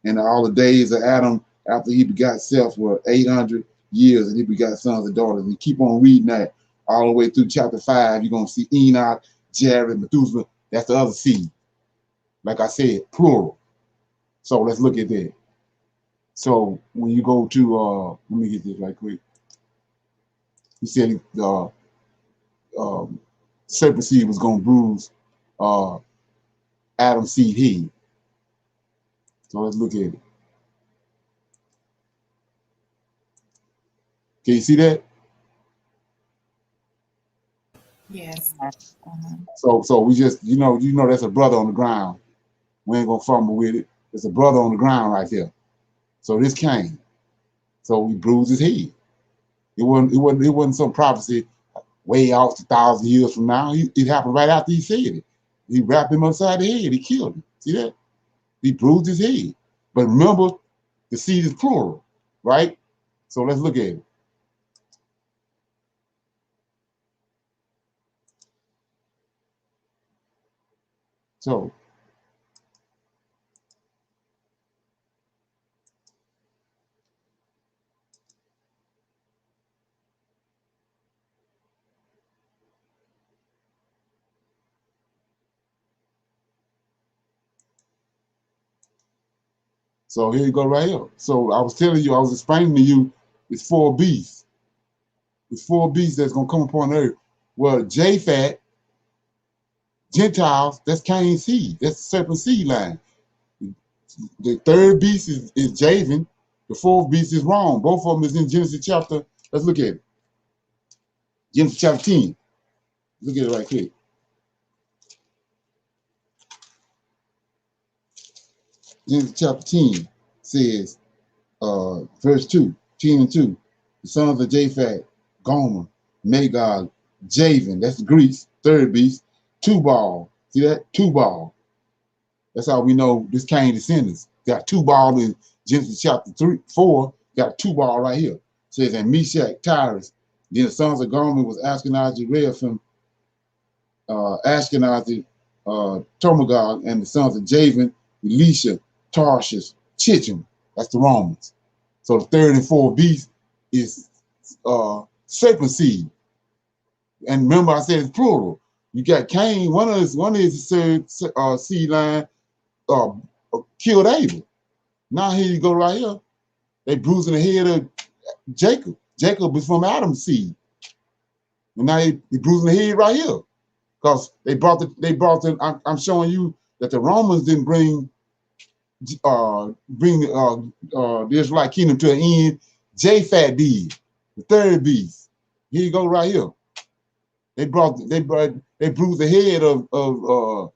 And all the days of Adam after he begot Seth were 800 years, and he begot sons and daughters. And you keep on reading that all the way through chapter 5, you're going to see Enoch, Jared, Methuselah. That's the other seed. Like I said, plural. So let's look at that. So when you go to, let me get this right quick. He said the serpent seed was going to bruise Adam's seed head. So let's look at it. Can you see that? Yes. So we just, that's a brother on the ground. We ain't gonna fumble with it. It's a brother on the ground right there. So this came. So he bruised his head. It wasn't some prophecy way out 1,000 years from now. It happened right after he said it. He wrapped him upside the head. He killed him. See that? He bruised his head. But remember, the seed is plural, right? So let's look at it. So here you go right here. So I was telling you, I was explaining to you, it's 4 beasts. It's 4 beasts that's going to come upon the earth. Well, Japhet, Gentiles, that's Cain's seed. That's the serpent seed line. The 3rd beast is Javan. The 4th beast is wrong. Both of them is in Genesis chapter. Let's look at it. Genesis chapter 10. Look at it right quick. Genesis chapter 10 says, verse 2, 10 and 2. The sons of Japhet, Gomer, Magog, Javan, that's the Greeks, 3rd beast, Tubal. See that? Tubal. That's how we know this Cain descendants. Got Tubal in Genesis chapter 4, got Tubal right here. It says, and Meshach, Tyrus. Then the sons of Gomer was Ashkenazi, Rehoboam, Ashkenazi, Tomagog, and the sons of Javan, Elisha, Tarshish, Chichim. That's the Romans. So the 3rd and 4th beast is serpent seed. And remember, I said it's plural. You got Cain. One of his seed line killed Abel. Now here you go right here. They bruising the head of Jacob. Jacob is from Adam's seed, and now they bruising the head right here because they brought the. I'm showing you that the Romans didn't bring the Israelite kingdom to an end. Japhet did, the 3rd beast. Here you go right here. They bruised the head of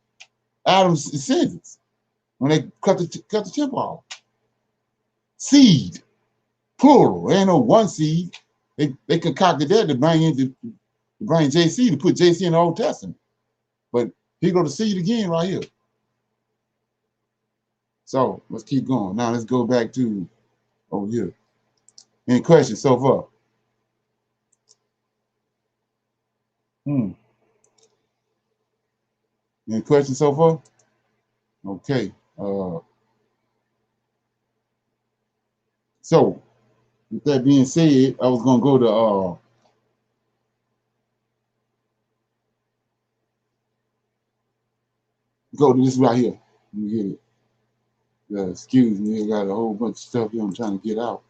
Adam's descendants when they cut the temple off. Seed, plural. There ain't no one seed. They concocted that to bring JC, to put JC in the Old Testament. But here go the seed again right here. So let's keep going. Now let's go back to over here. Any questions so far? Any questions so far? Okay. So with that being said, I was gonna go to this right here. Let me get it. Excuse me, I got a whole bunch of stuff here I'm trying to get out.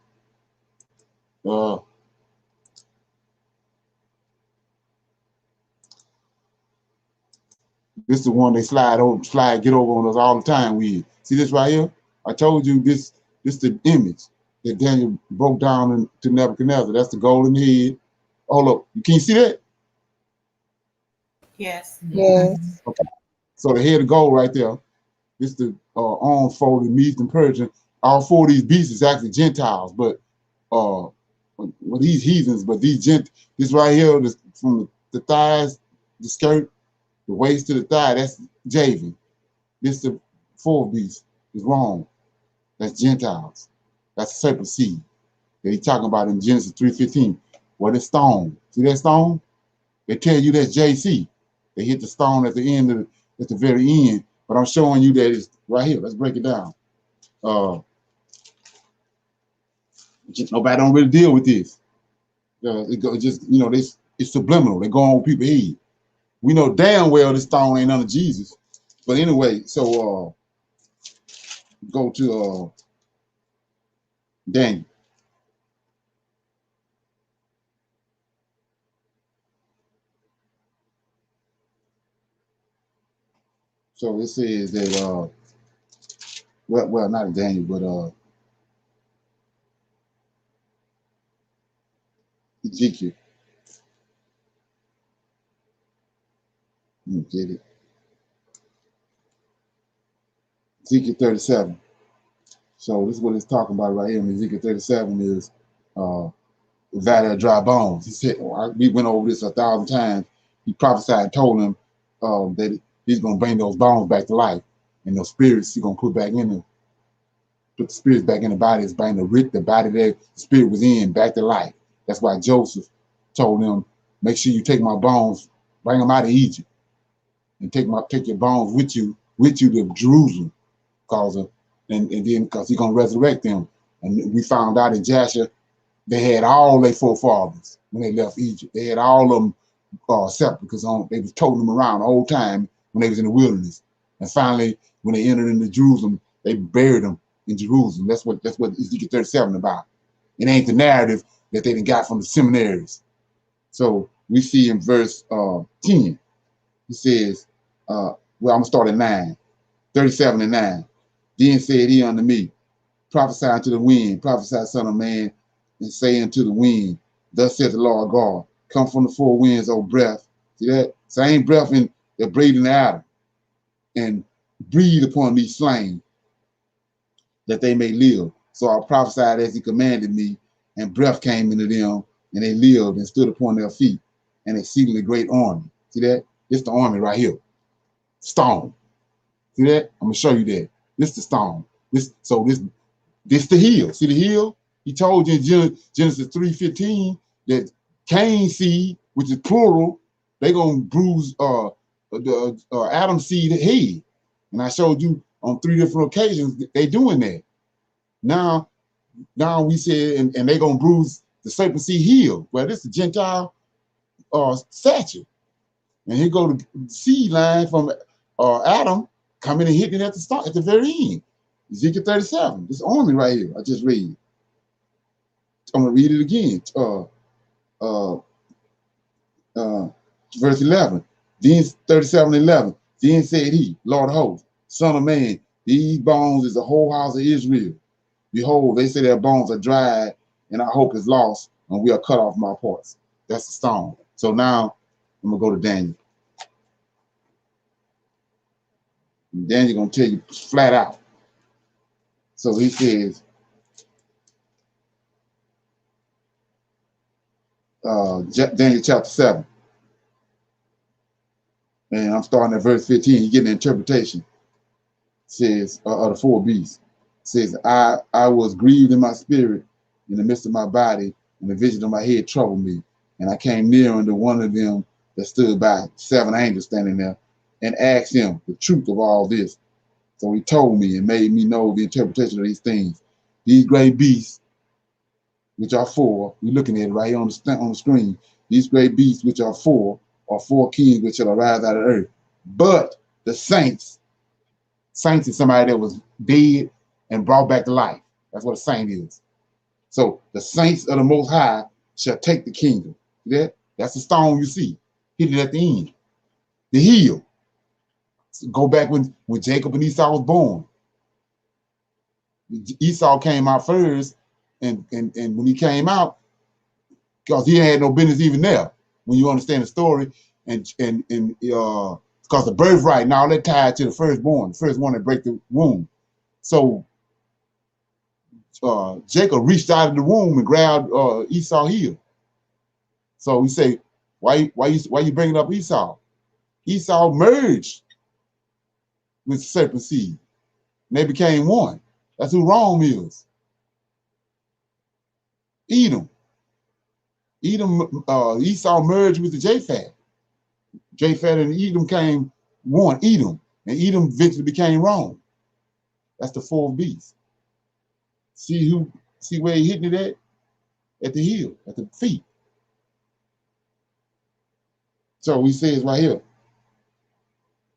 This is the one they get over on us all the time with. See this right here? I told you this the image that Daniel broke down to Nebuchadnezzar. That's the golden head. Hold up. You can't see that? Yes. Yes. Okay. So the head of gold right there. This the arms folded, Medes and Persian. All four of these beasts is actually Gentiles, but well, these heathens, but this right here, this, from the thighs, the skirt, the waist to the thigh, that's Javan. This the fourth beast is wrong. That's Gentiles. That's the serpent seed that he's talking about in Genesis 3:15. Well, the stone. See that stone? They tell you that's JC. They hit the stone at the end at the very end. But I'm showing you that it's right here. Let's break it down. Nobody don't really deal with this. Just it's subliminal. They go on with people's head. We know damn well this stone ain't none of Jesus. But anyway, so go to Daniel. So it says that well not Daniel, but Ezekiel. You get it. Ezekiel 37. So this is what it's talking about right here in Ezekiel 37 is the valley of dry bones. He said, we went over this 1,000 times. He prophesied and told him that he's going to bring those bones back to life. And those spirits he's going to put back in them. Put the spirits back in the body. It's bring the body that the spirit was in back to life. That's why Joseph told them, make sure you take my bones, bring them out of Egypt. And take your bones with you to Jerusalem. And then because he's going to resurrect them. And we found out in Jasher, they had all their forefathers when they left Egypt. They had all of them separate because they was toting them around the whole time when they was in the wilderness. And finally, when they entered into Jerusalem, they buried them in Jerusalem. That's what Ezekiel 37 about. It ain't the narrative that they done got from the seminaries. So we see in verse 10, he says, well, I'm going to start at 9, 37 and 9. Then said he unto me, prophesy unto the wind, prophesy, son of man, and say unto the wind, thus saith the Lord God, come from the four winds, O breath. See that? Same breath that breathed in Adam. And breathe upon these slain, that they may live. So I prophesied as he commanded me, and breath came into them, and they lived and stood upon their feet, an exceedingly great army. See that? It's the army right here. Stone. See that? I'm gonna show you that. This the stone. This the hill. See the hill? He told you in Genesis 3:15 that Cain's seed, which is plural, they gonna bruise Adam's seed head. And I showed you on 3 different occasions they doing that. Now we said, and they gonna bruise the serpent seed heel. Well, this is the Gentile statue. And here go the seed line from Adam coming and hitting at the very end. Ezekiel 37. This army right here. I just read. I'm gonna read it again. Verse 11. Then 37:11. Then said he, Lord of hosts, son of man, these bones is the whole house of Israel. Behold, they say their bones are dried, and our hope is lost, and we are cut off from our parts. That's the stone. So now I'm gonna go to Daniel. And Daniel gonna tell you flat out. So he says, Daniel chapter 7. And I'm starting at verse 15. You get an interpretation. It says, of the four beasts. It says, I was grieved in my spirit in the midst of my body, and the vision of my head troubled me. And I came near unto one of them that stood by, 7 angels standing there, and asked him the truth of all this. So he told me and made me know the interpretation of these things. These great beasts, which are 4, we're looking at it right here on the screen. These great beasts, which are 4 kings which shall arise out of the earth. But the saints is somebody that was dead and brought back to life. That's what a saint is. So the saints of the Most High shall take the kingdom. See that? That's the stone you see. Hit it at the end. The heel. So go back when Jacob and Esau was born. Esau came out first, and when he came out, because he had no business even there. When you understand the story, and because the birthright and all that tied to the first one that break the womb. So Jacob reached out of the womb and grabbed Esau heel. So we say, why you bringing up Esau? Esau merged with the serpent seed, and they became one. That's who Rome is. Edom, Esau merged with the Japhet. Japhet and Edom came one, Edom, and Edom eventually became Rome. That's the fourth beast. See where he hitting it at the heel, at the feet. So he says right here,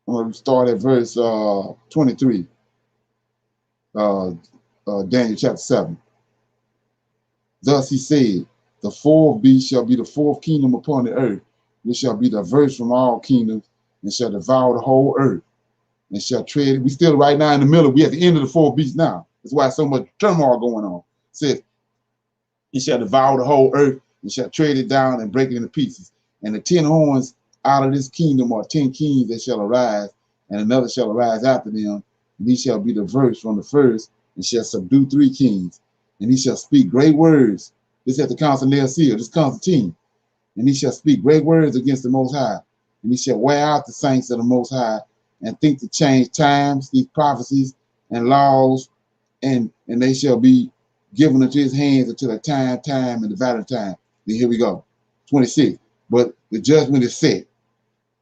I'm going to start at verse 23, Daniel chapter 7. Thus he said, the fourth beast shall be the fourth kingdom upon the earth, which shall be diverse from all kingdoms, and shall devour the whole earth, and shall tread. We still right now in the middle. We at the end of the fourth beast now. That's why so much turmoil going on. It says, it shall devour the whole earth, and shall tread it down and break it into pieces. And the 10 horns out of this kingdom are 10 kings that shall arise, and another shall arise after them, and he shall be diverse from the first, and shall subdue 3 kings. And he shall speak great words. This is at the council nail seal, this Constantine. And he shall speak great words against the Most High. And he shall wear out the saints of the Most High, and think to change times, these prophecies and laws, and they shall be given into his hands until the time, and the valid time. Then here we go. 26. But the judgment is set,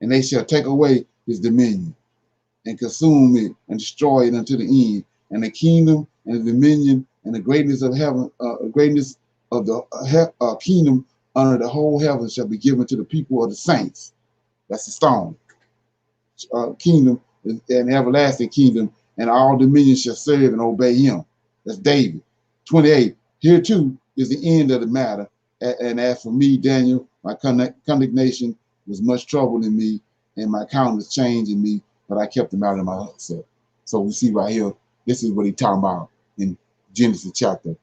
and they shall take away his dominion, and consume it, and destroy it unto the end. And the kingdom and the dominion and the greatness of heaven, greatness of the kingdom under the whole heaven shall be given to the people of the saints. That's the stone. Kingdom and everlasting kingdom, and all dominions shall serve and obey him. That's David. 28. Here too is the end of the matter. And as for me, Daniel, my condemnation was much trouble in me, and my countenance changed in me, but I kept them out of my self. So we see right here, this is what he's talking about in Genesis chapter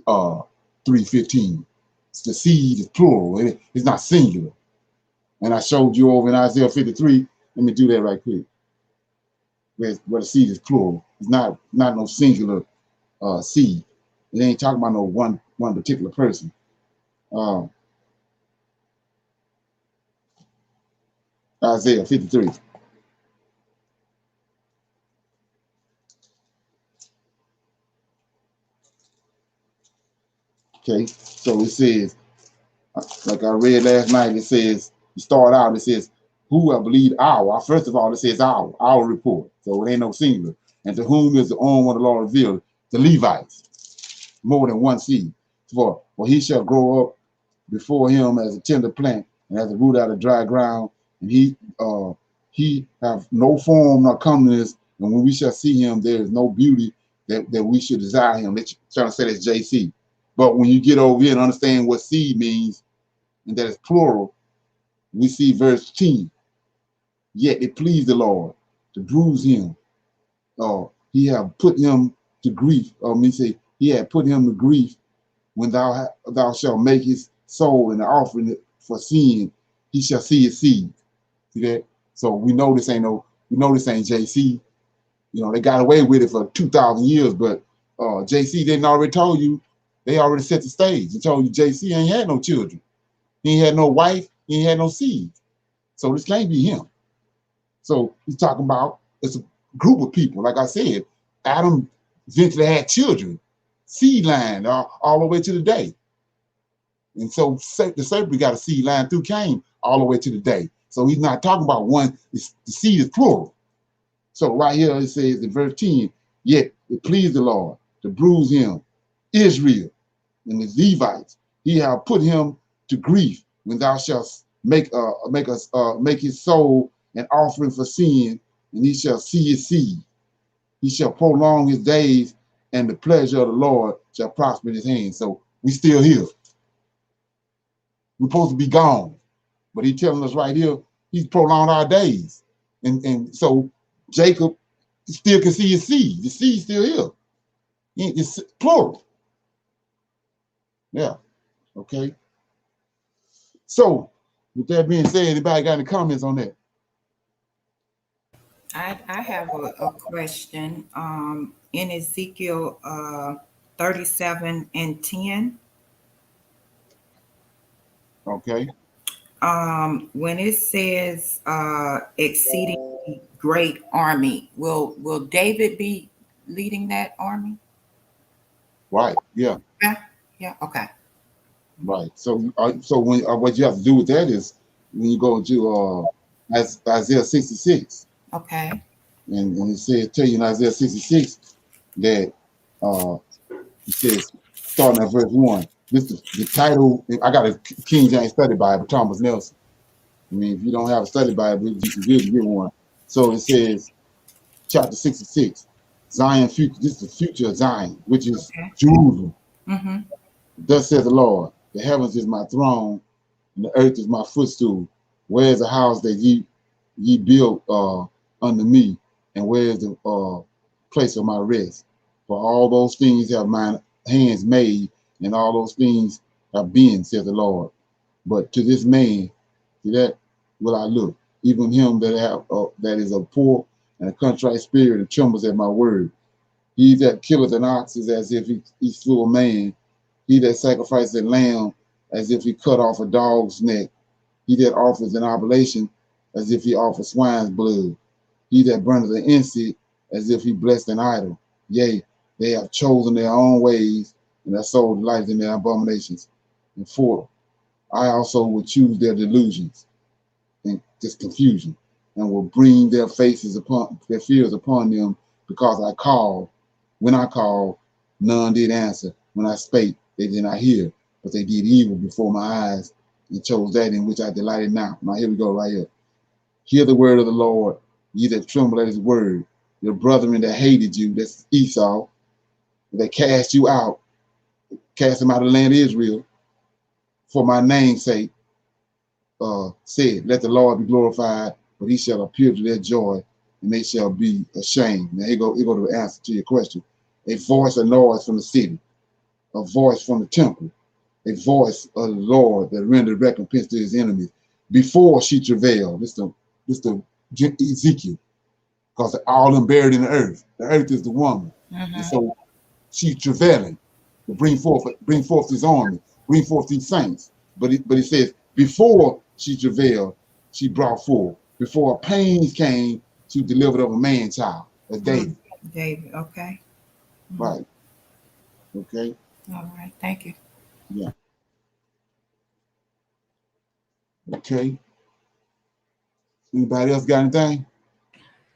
3:15. The seed is plural, it's not singular. And I showed you over in Isaiah 53. Let me do that right quick. Where the seed is plural. It's not no singular seed. It ain't talking about no one particular person. Isaiah 53. Okay, so it says, like I read last night, it says, you start out, it says, who I believe our. First of all, it says our report. So it ain't no singular. And to whom is the arm of the Lord revealed? The Levites, more than one seed. For he shall grow up before him as a tender plant, and as a root out of dry ground, and he have no form nor comeliness, and when we shall see him, there is no beauty that we should desire him. They're trying to say that's JC. But when you get over here and understand what seed means, and that it's plural, we see verse 10. Yet it pleased the Lord to bruise him. He had put him to grief. He had put him to grief when thou shalt make his soul an offering for sin. He shall see his seed. See that? So we know this ain't JC. You know, they got away with it for 2,000 years, but JC didn't already told you. They already set the stage and told you JC ain't had no children. He ain't had no wife. He ain't had no seed. So this can't be him. So he's talking about it's a group of people. Like I said, Adam eventually had children, seed line all the way to the day. And so the serpent got a seed line through Cain all the way to the day. So he's not talking about one, the seed is plural. So right here it says in verse 10, yet it pleased the Lord to bruise him, Israel, and the Levites. He have put him to grief when thou shalt make his soul an offering for sin, and he shall see his seed. He shall prolong his days, and the pleasure of the Lord shall prosper in his hand. So we still here. We're supposed to be gone. But he's telling us right here, he's prolonged our days. And so Jacob still can see his seed. The seed's still here. It's plural. Yeah. Okay. So with that being said, anybody got any comments on that? I have a question. In Ezekiel 37 and 10, Okay. when it says exceedingly great army, will David be leading that army? Right. Yeah. Yeah. Okay. Right. So when what you have to do with that is when you go to Isaiah 66, Okay. and it says, tell you in Isaiah 66 that it says, starting at verse 1, this is the title. I got a King James Study Bible, Thomas Nelson. I mean, if you don't have a study Bible, you can get one. So it says, chapter 66, Zion future. This is the future of Zion, which is Jerusalem. Mm-hmm. Thus says the Lord, the heavens is my throne, and the earth is my footstool. Where is the house that ye built unto me, and where is the place of my rest? For all those things have my hands made, and all those things have been, says the Lord. But to this man, to that will I look, even him that is a poor and a contrite spirit, and trembles at my word. He that killeth an ox is as if he slew a man. He that sacrifices a lamb as if he cut off a dog's neck. He that offers an oblation as if he offers swine's blood. He that burneth an incense as if he blessed an idol. Yea, they have chosen their own ways, and their soul delights in their abominations. And 4, I also will choose their delusions and this confusion, and will bring their fears upon them, because I called. When I called, none did answer. When I spake, they did not hear, but they did evil before my eyes, and chose that in which I delighted not. Now here we go right here. Hear the word of the Lord, ye that tremble at his word. Your brethren that hated you, that's Esau, that cast you out, cast them out of the land of Israel, for my name's sake, said, let the Lord be glorified, but he shall appear to their joy, and they shall be ashamed. Now here go the answer to your question. A voice of noise from the city, a voice from the temple, a voice of the Lord that rendered recompense to his enemies. Before she travailed, this the Ezekiel, because all them buried in the earth. The earth is the woman. Mm-hmm. And so she's travailing to bring forth his army, bring forth these saints. But it says, before she travailed, she brought forth. Before her pains came, she delivered of a man child. That's David. David, okay. Right. Okay. All right, thank you. Yeah. Okay. Anybody else got anything?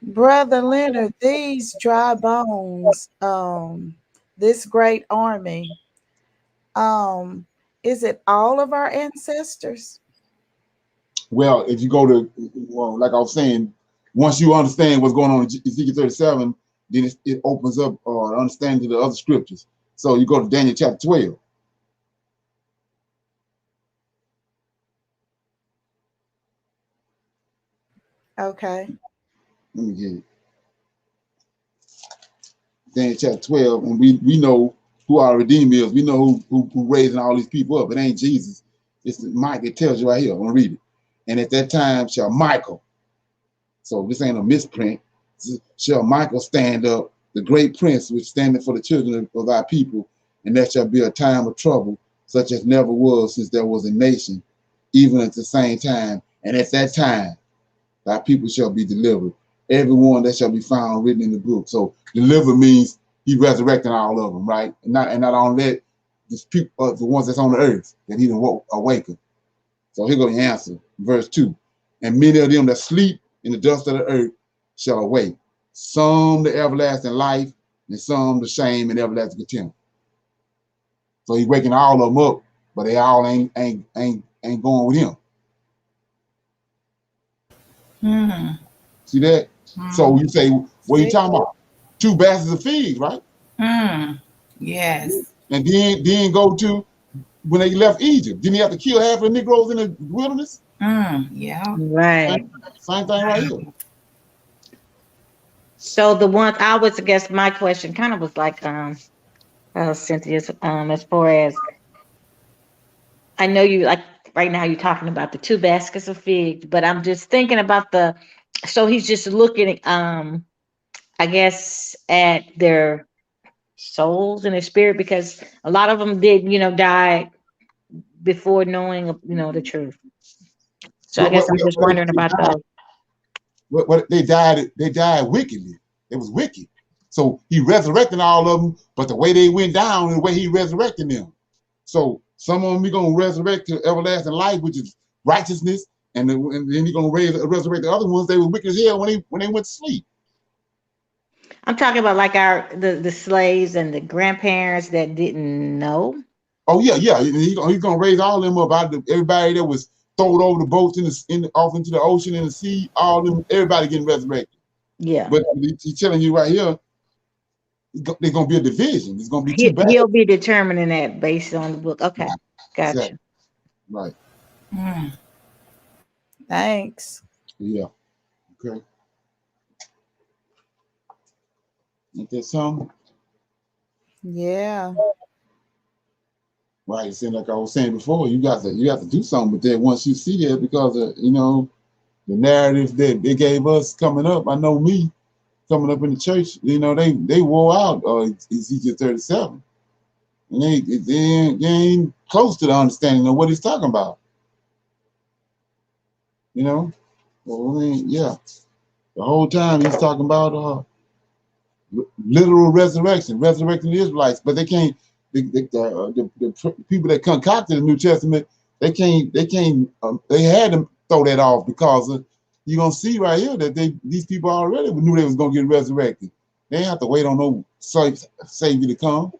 Brother Leonard, these dry bones, this great army, is it all of our ancestors? Well, if you go to, like I was saying, once you understand what's going on in Ezekiel 37, then it opens up understanding to the other scriptures. So you go to Daniel chapter 12. Okay. Let me get it. Daniel chapter 12, and we know who our Redeemer is. We know who raising all these people up. It ain't Jesus. It's Mike. It tells you right here. I'm gonna read it. And at that time shall Michael, so this ain't a misprint, shall Michael stand up, the great prince which standeth for the children of thy people, and there shall be a time of trouble, such as never was since there was a nation, even at the same time. And at that time, thy people shall be delivered, everyone that shall be found written in the book. So deliver means he resurrecting all of them, right? And not only that, these people, the ones that's on the earth, that he done awaken. So here go the answer, verse 2. And many of them that sleep in the dust of the earth shall awake, some to everlasting life, and some to shame and everlasting contempt. So he's waking all of them up, but they all ain't going with him. Mm-hmm. See that? Mm-hmm. So you say, what are you talking about? 2 baskets of figs, right? Mm. Yes. And then go to when they left Egypt. Didn't he have to kill half of the Negroes in the wilderness? Yeah. Right. Same thing right here. So the one I was, I guess my question kind of was like Cynthia's as far as I know you like right now you're talking about the two baskets of figs, but I'm just thinking about the so he's just looking I guess at their souls and their spirit because a lot of them did, die before knowing, the truth. So I What guess what I'm just what wondering about those. they died wickedly. It was wicked. So he resurrected all of them, but the way they went down and the way he resurrected them. So some of them he gonna resurrect to everlasting life, which is righteousness, and then he gonna resurrect the other ones. They were wicked as hell when they went to sleep. I'm talking about like the slaves and the grandparents that didn't know. Oh yeah, yeah. He's gonna raise all of them up out of everybody that was thrown over the boats off into the ocean and the sea. All of them, everybody getting resurrected. Yeah. But he's telling you right here, there's gonna be a division. There's gonna be two bad. He'll be determining that based on the book. Okay. Right. Gotcha. Exactly. Right. Mm. Thanks. Yeah. Okay. Ain't that something? Yeah. Right. It seems like I was saying before, you have to do something with that once you see that because the narrative that they gave us coming up. I know me coming up in the church. They wore out Ezekiel 37, and they ain't close to the understanding of what he's talking about. Well, I mean, yeah. The whole time he's talking about literal resurrecting the Israelites, but they can't. The people that concocted the New Testament, they had to throw that off because you're gonna see right here that these people already knew they was gonna get resurrected. They didn't have to wait on no savior to come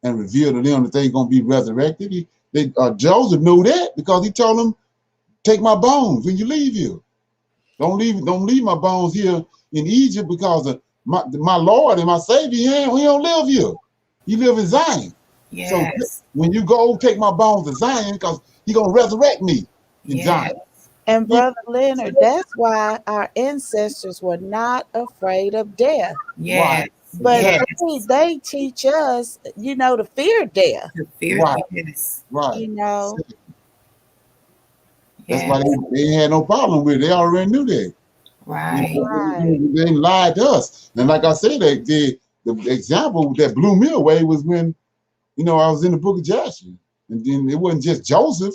and reveal to them that they're gonna be resurrected. Joseph knew that because he told them, "Take my bones when you leave here. Don't leave my bones here in Egypt because of my Lord and my Savior. He don't live here. He live in Zion. So Yes. when you go take my bones to Zion, because he gonna resurrect me in Yes. Zion." And Brother Leonard, that's why our ancestors were not afraid of death. Right. Yes. But Yes. Exactly. they teach us, to fear death. The fear. Right. Yes. Right. You know. That's why Yes. they had no problem with it. They already knew that. Right. Right. They lied to us. And like I said, the example that blew me away was when I was in the book of Joshua. And then it wasn't just Joseph.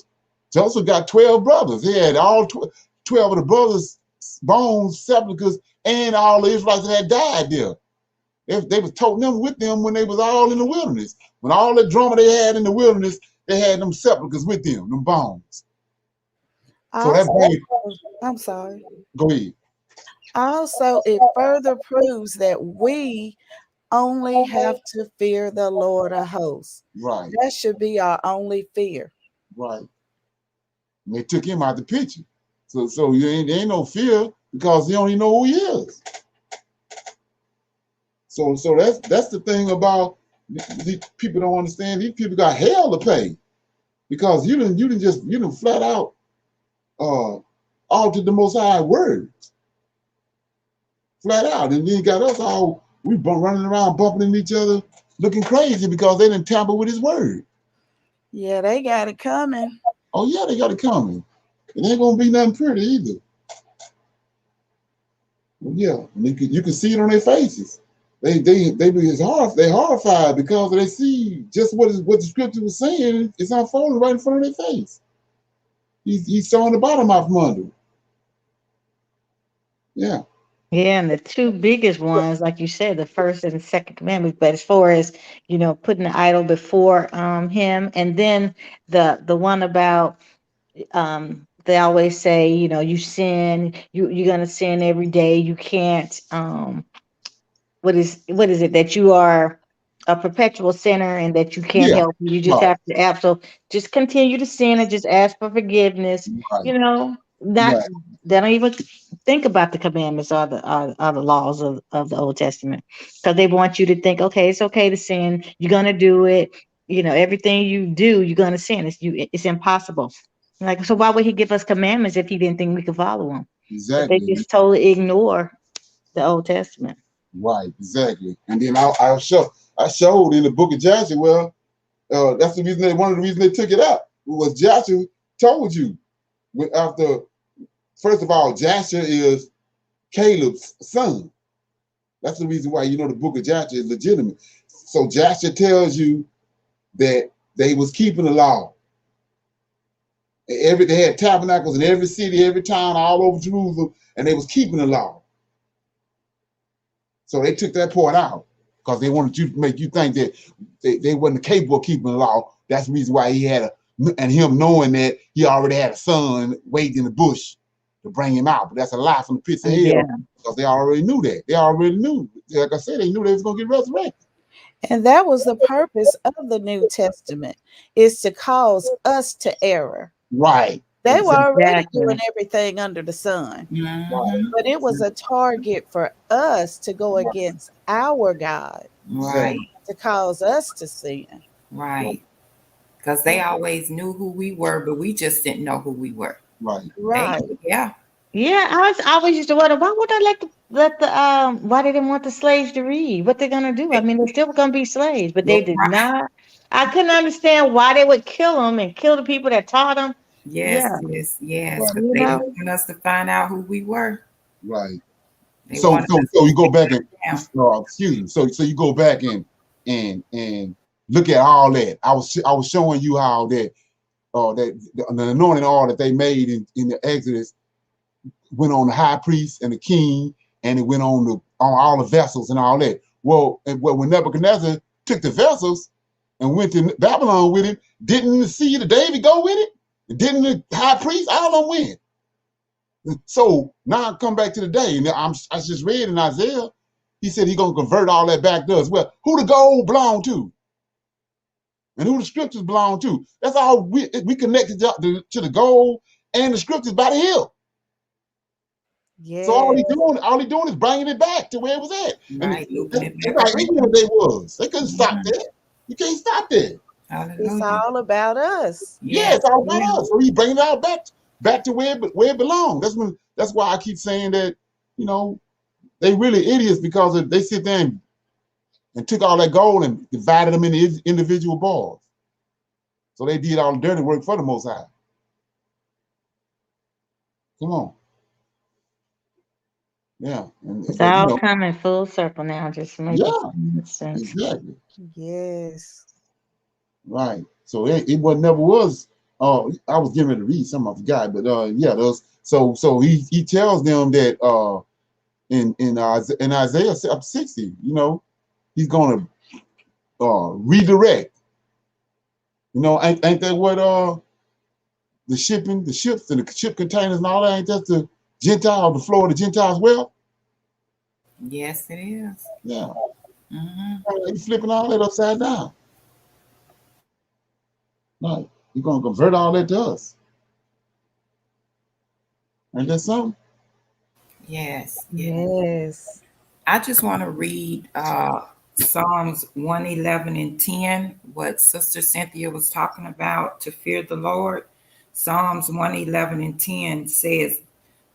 Joseph got 12 brothers. He had all 12 of the brothers' bones, sepulchres, and all the Israelites that had died there. They was toting them with them when they was all in the wilderness. When all the drama they had in the wilderness, they had them sepulchres with them bones. So that Also, made, I'm sorry. go ahead. Also, it further proves that we only have to fear the Lord of hosts. Right, That should be our only fear. right. And they took him out the picture. So there ain't no fear because they don't even know who he is. So that's the thing about these people don't understand. These people got hell to pay because you didn't flat out altered the Most High words flat out, and then got us all running around bumping into each other, looking crazy because they didn't tamper with His word. Yeah, they got it coming. Oh yeah, they got it coming. It ain't gonna be nothing pretty either. Well, yeah, and you can see it on their faces. They be horrified because they see just what the scripture was saying. It's unfolding right in front of their face. He's sawing the bottom off from under. Yeah, Yeah, and the two biggest ones, like you said, the first and the second commandments. But as far as putting the idol before him, and then the one about they always say, you sin, you're gonna sin every day. You can't what is it that you are a perpetual sinner and that you can't yeah, help. You just right, have to just continue to sin and just ask for forgiveness. right. You know. not Right. they don't even think about the commandments or the laws of the Old Testament, because they want you to think, okay, it's okay to sin. You're gonna do it. You know, everything you do, you're gonna sin. It's impossible. Like, so why would he give us commandments if he didn't think we could follow them? But they Exactly. just totally ignore the Old Testament. Right. Exactly. And then I showed in the book of Joshua. Well, that's the reason. One of the reasons they took it out was Joshua told you. After, first of all, Joshua is Caleb's son. That's the reason why you know the book of Joshua is legitimate. So Joshua tells you that they was keeping the law. They had tabernacles in every city, every town, all over Jerusalem, and they was keeping the law. So they took that part out because they wanted you to make you think that they wasn't capable of keeping the law. That's the reason why he had and him knowing that he already had a son waiting in the bush to bring him out. But that's a lie from the pits of Yeah. hell because they already knew that. They already knew. Like I said, they knew they was going to get resurrected. And that was the purpose of the New Testament, is to cause us to error. Right. They were already Exactly. doing everything under the sun, Mhm. but it was a target for us to go against our God, Right, to cause us to sin. right. Because they always knew who we were, but we just didn't know who we were. Right. Right. Yeah. Yeah, I always used to wonder, why would I let the why they didn't want the slaves to read? What they're gonna do? I mean, they're still gonna be slaves, but they did Right. not. I couldn't understand why they would kill them and kill the people that taught them. Yes, Yeah, yes, yes. Right. Because you they know. didn't want us to find out who we were. Right. They So wanted us you go back and down. excuse me. So you go back and look at all that. I was showing you how that the anointing oil that they made in the Exodus went on the high priest and the king, and it went on all the vessels and all that. Well, when Nebuchadnezzar took the vessels and went to Babylon with it, didn't the seed of David go with it? Didn't the high priest? All of them went. So now I come back to the day, and I just read in Isaiah, he said he's gonna convert all that back to us. Well, who the gold belong to, and who the scriptures belong to? That's all we connected to the gold and the scriptures by the hill. So Yeah. all he doing is bringing it back to where it was at, and Right. Looping it that's back how ignorant they was. They couldn't stop around. that. You can't stop that. It's Hallelujah. all about us. Yeah, Yes. it's all Yeah. about us. So he's bringing it all back to where it belongs. That's why I keep saying that. You know, they really idiots because they sit there and took all that gold and divided them into individual bars. So they did all the dirty work for the Most High. Come on. Yeah. It's But all coming full circle now, just making yeah, so much sense. exactly. Yes. Right. So it never was. I was getting ready to read something I forgot, but yeah, those. So he tells them that in Isaiah 60, you know, he's gonna redirect. You know, ain't that what the ships and the ship containers and all that, ain't that the flow of the Gentiles well? Yes, it is. Yeah. Mhm. He's flipping all that upside down. Right. He's gonna convert all that to us. Ain't that something? Yes. Yes. Yes. I just want to read Psalms 111 and 10, what Sister Cynthia was talking about, to fear the Lord. Psalms 111 and 10 says,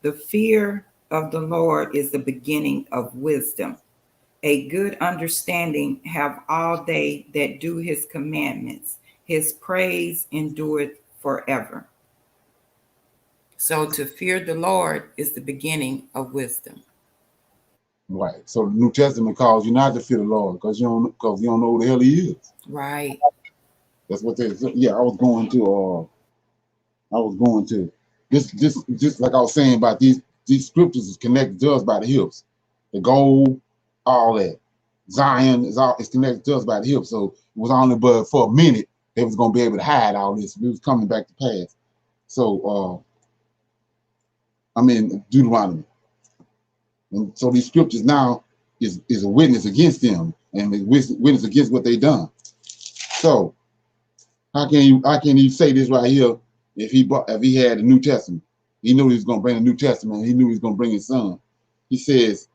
"The fear of the Lord is the beginning of wisdom. A good understanding have all they that do his commandments. His praise endureth forever." So to fear the Lord is the beginning of wisdom. Right. So the New Testament calls you not to fear the Lord because you don't know who the hell he is. Right. That's what they. Yeah, I was going to this like I was saying about these scriptures is connected to us by the hips, the gold, all that. Zion is connected to us by the hips. So it was only but for a minute they was gonna be able to hide all this. It was coming back to pass. So I mean Deuteronomy, and so these scriptures now is a witness against them and a witness against what they done. So how can you say this right here if he had the New Testament? He knew he was going to bring the New Testament. He knew he was going to bring his son. He says,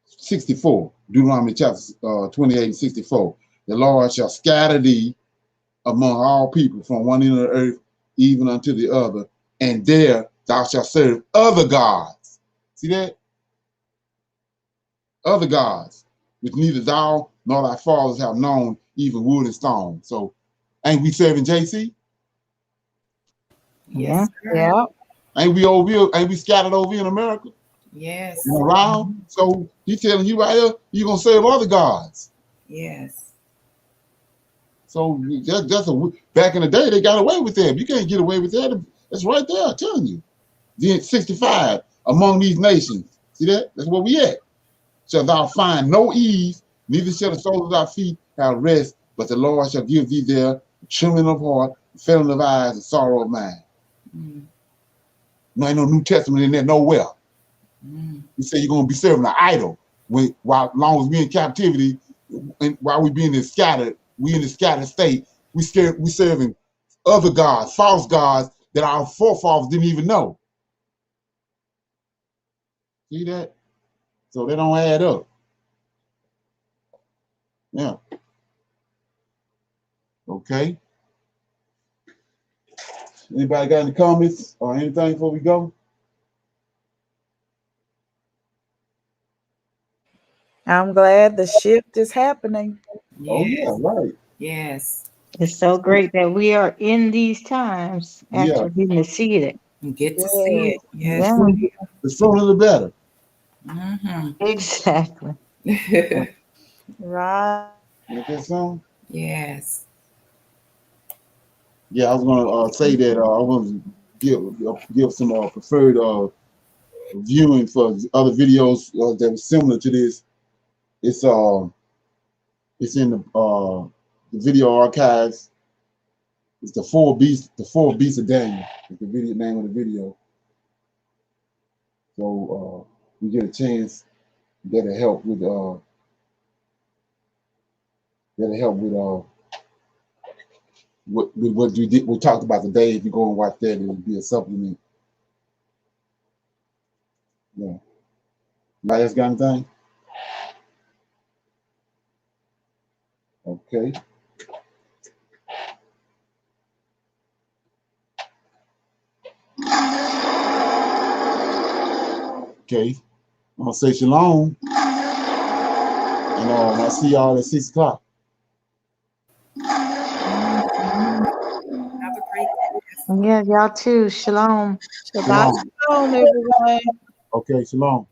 64, Deuteronomy chapter 28 and 64. The Lord shall scatter thee among all people from one end of the earth even unto the other, and there thou shalt serve other gods. See that? Other gods, which neither thou nor thy fathers have known, even wood and stone. So ain't we serving JC? Yes, sir. Yeah. Ain't we over here? Ain't we scattered over here in America Yes. and around? So he's telling you right here, you're gonna serve other gods. Yes. So back in the day, they got away with that. You can't get away with that. That's right there, I'm telling you. Then 65, among these nations. See that? That's where we at. Shall thou find no ease, neither shall the soles of thy feet have rest, but the Lord shall give thee there trembling of heart, failing of eyes, and sorrow of mind. There ain't no New Testament in there nowhere. You say you're gonna be serving an idol while long as we in captivity, and while we being scattered, we in the scattered state, we serving other gods, false gods that our forefathers didn't even know. See that? So they don't add up. Yeah. Okay. Anybody got any comments or anything before we go? I'm glad the shift is happening. Oh Yes. yeah, right. Yes. It's so great that we are in these times actually getting to see it. You get to see it. Yes. Yeah. The sooner the better. Exactly. Right. Like that song? Yes. Yeah, I was gonna say that I was give some preferred viewing for other videos that was similar to this. It's in the video archives. It's the four beasts of Daniel. Is the video name of the video. So we get a chance. That'll help with what we talked about today. If you go and watch that, it would be a supplement. Yeah. Anybody else got anything? Okay. Okay. I'm gonna say shalom. And I'll see y'all at 6 o'clock. Have a great day. Yeah, y'all too. Shalom. Shabbat shalom, everyone. Okay, shalom.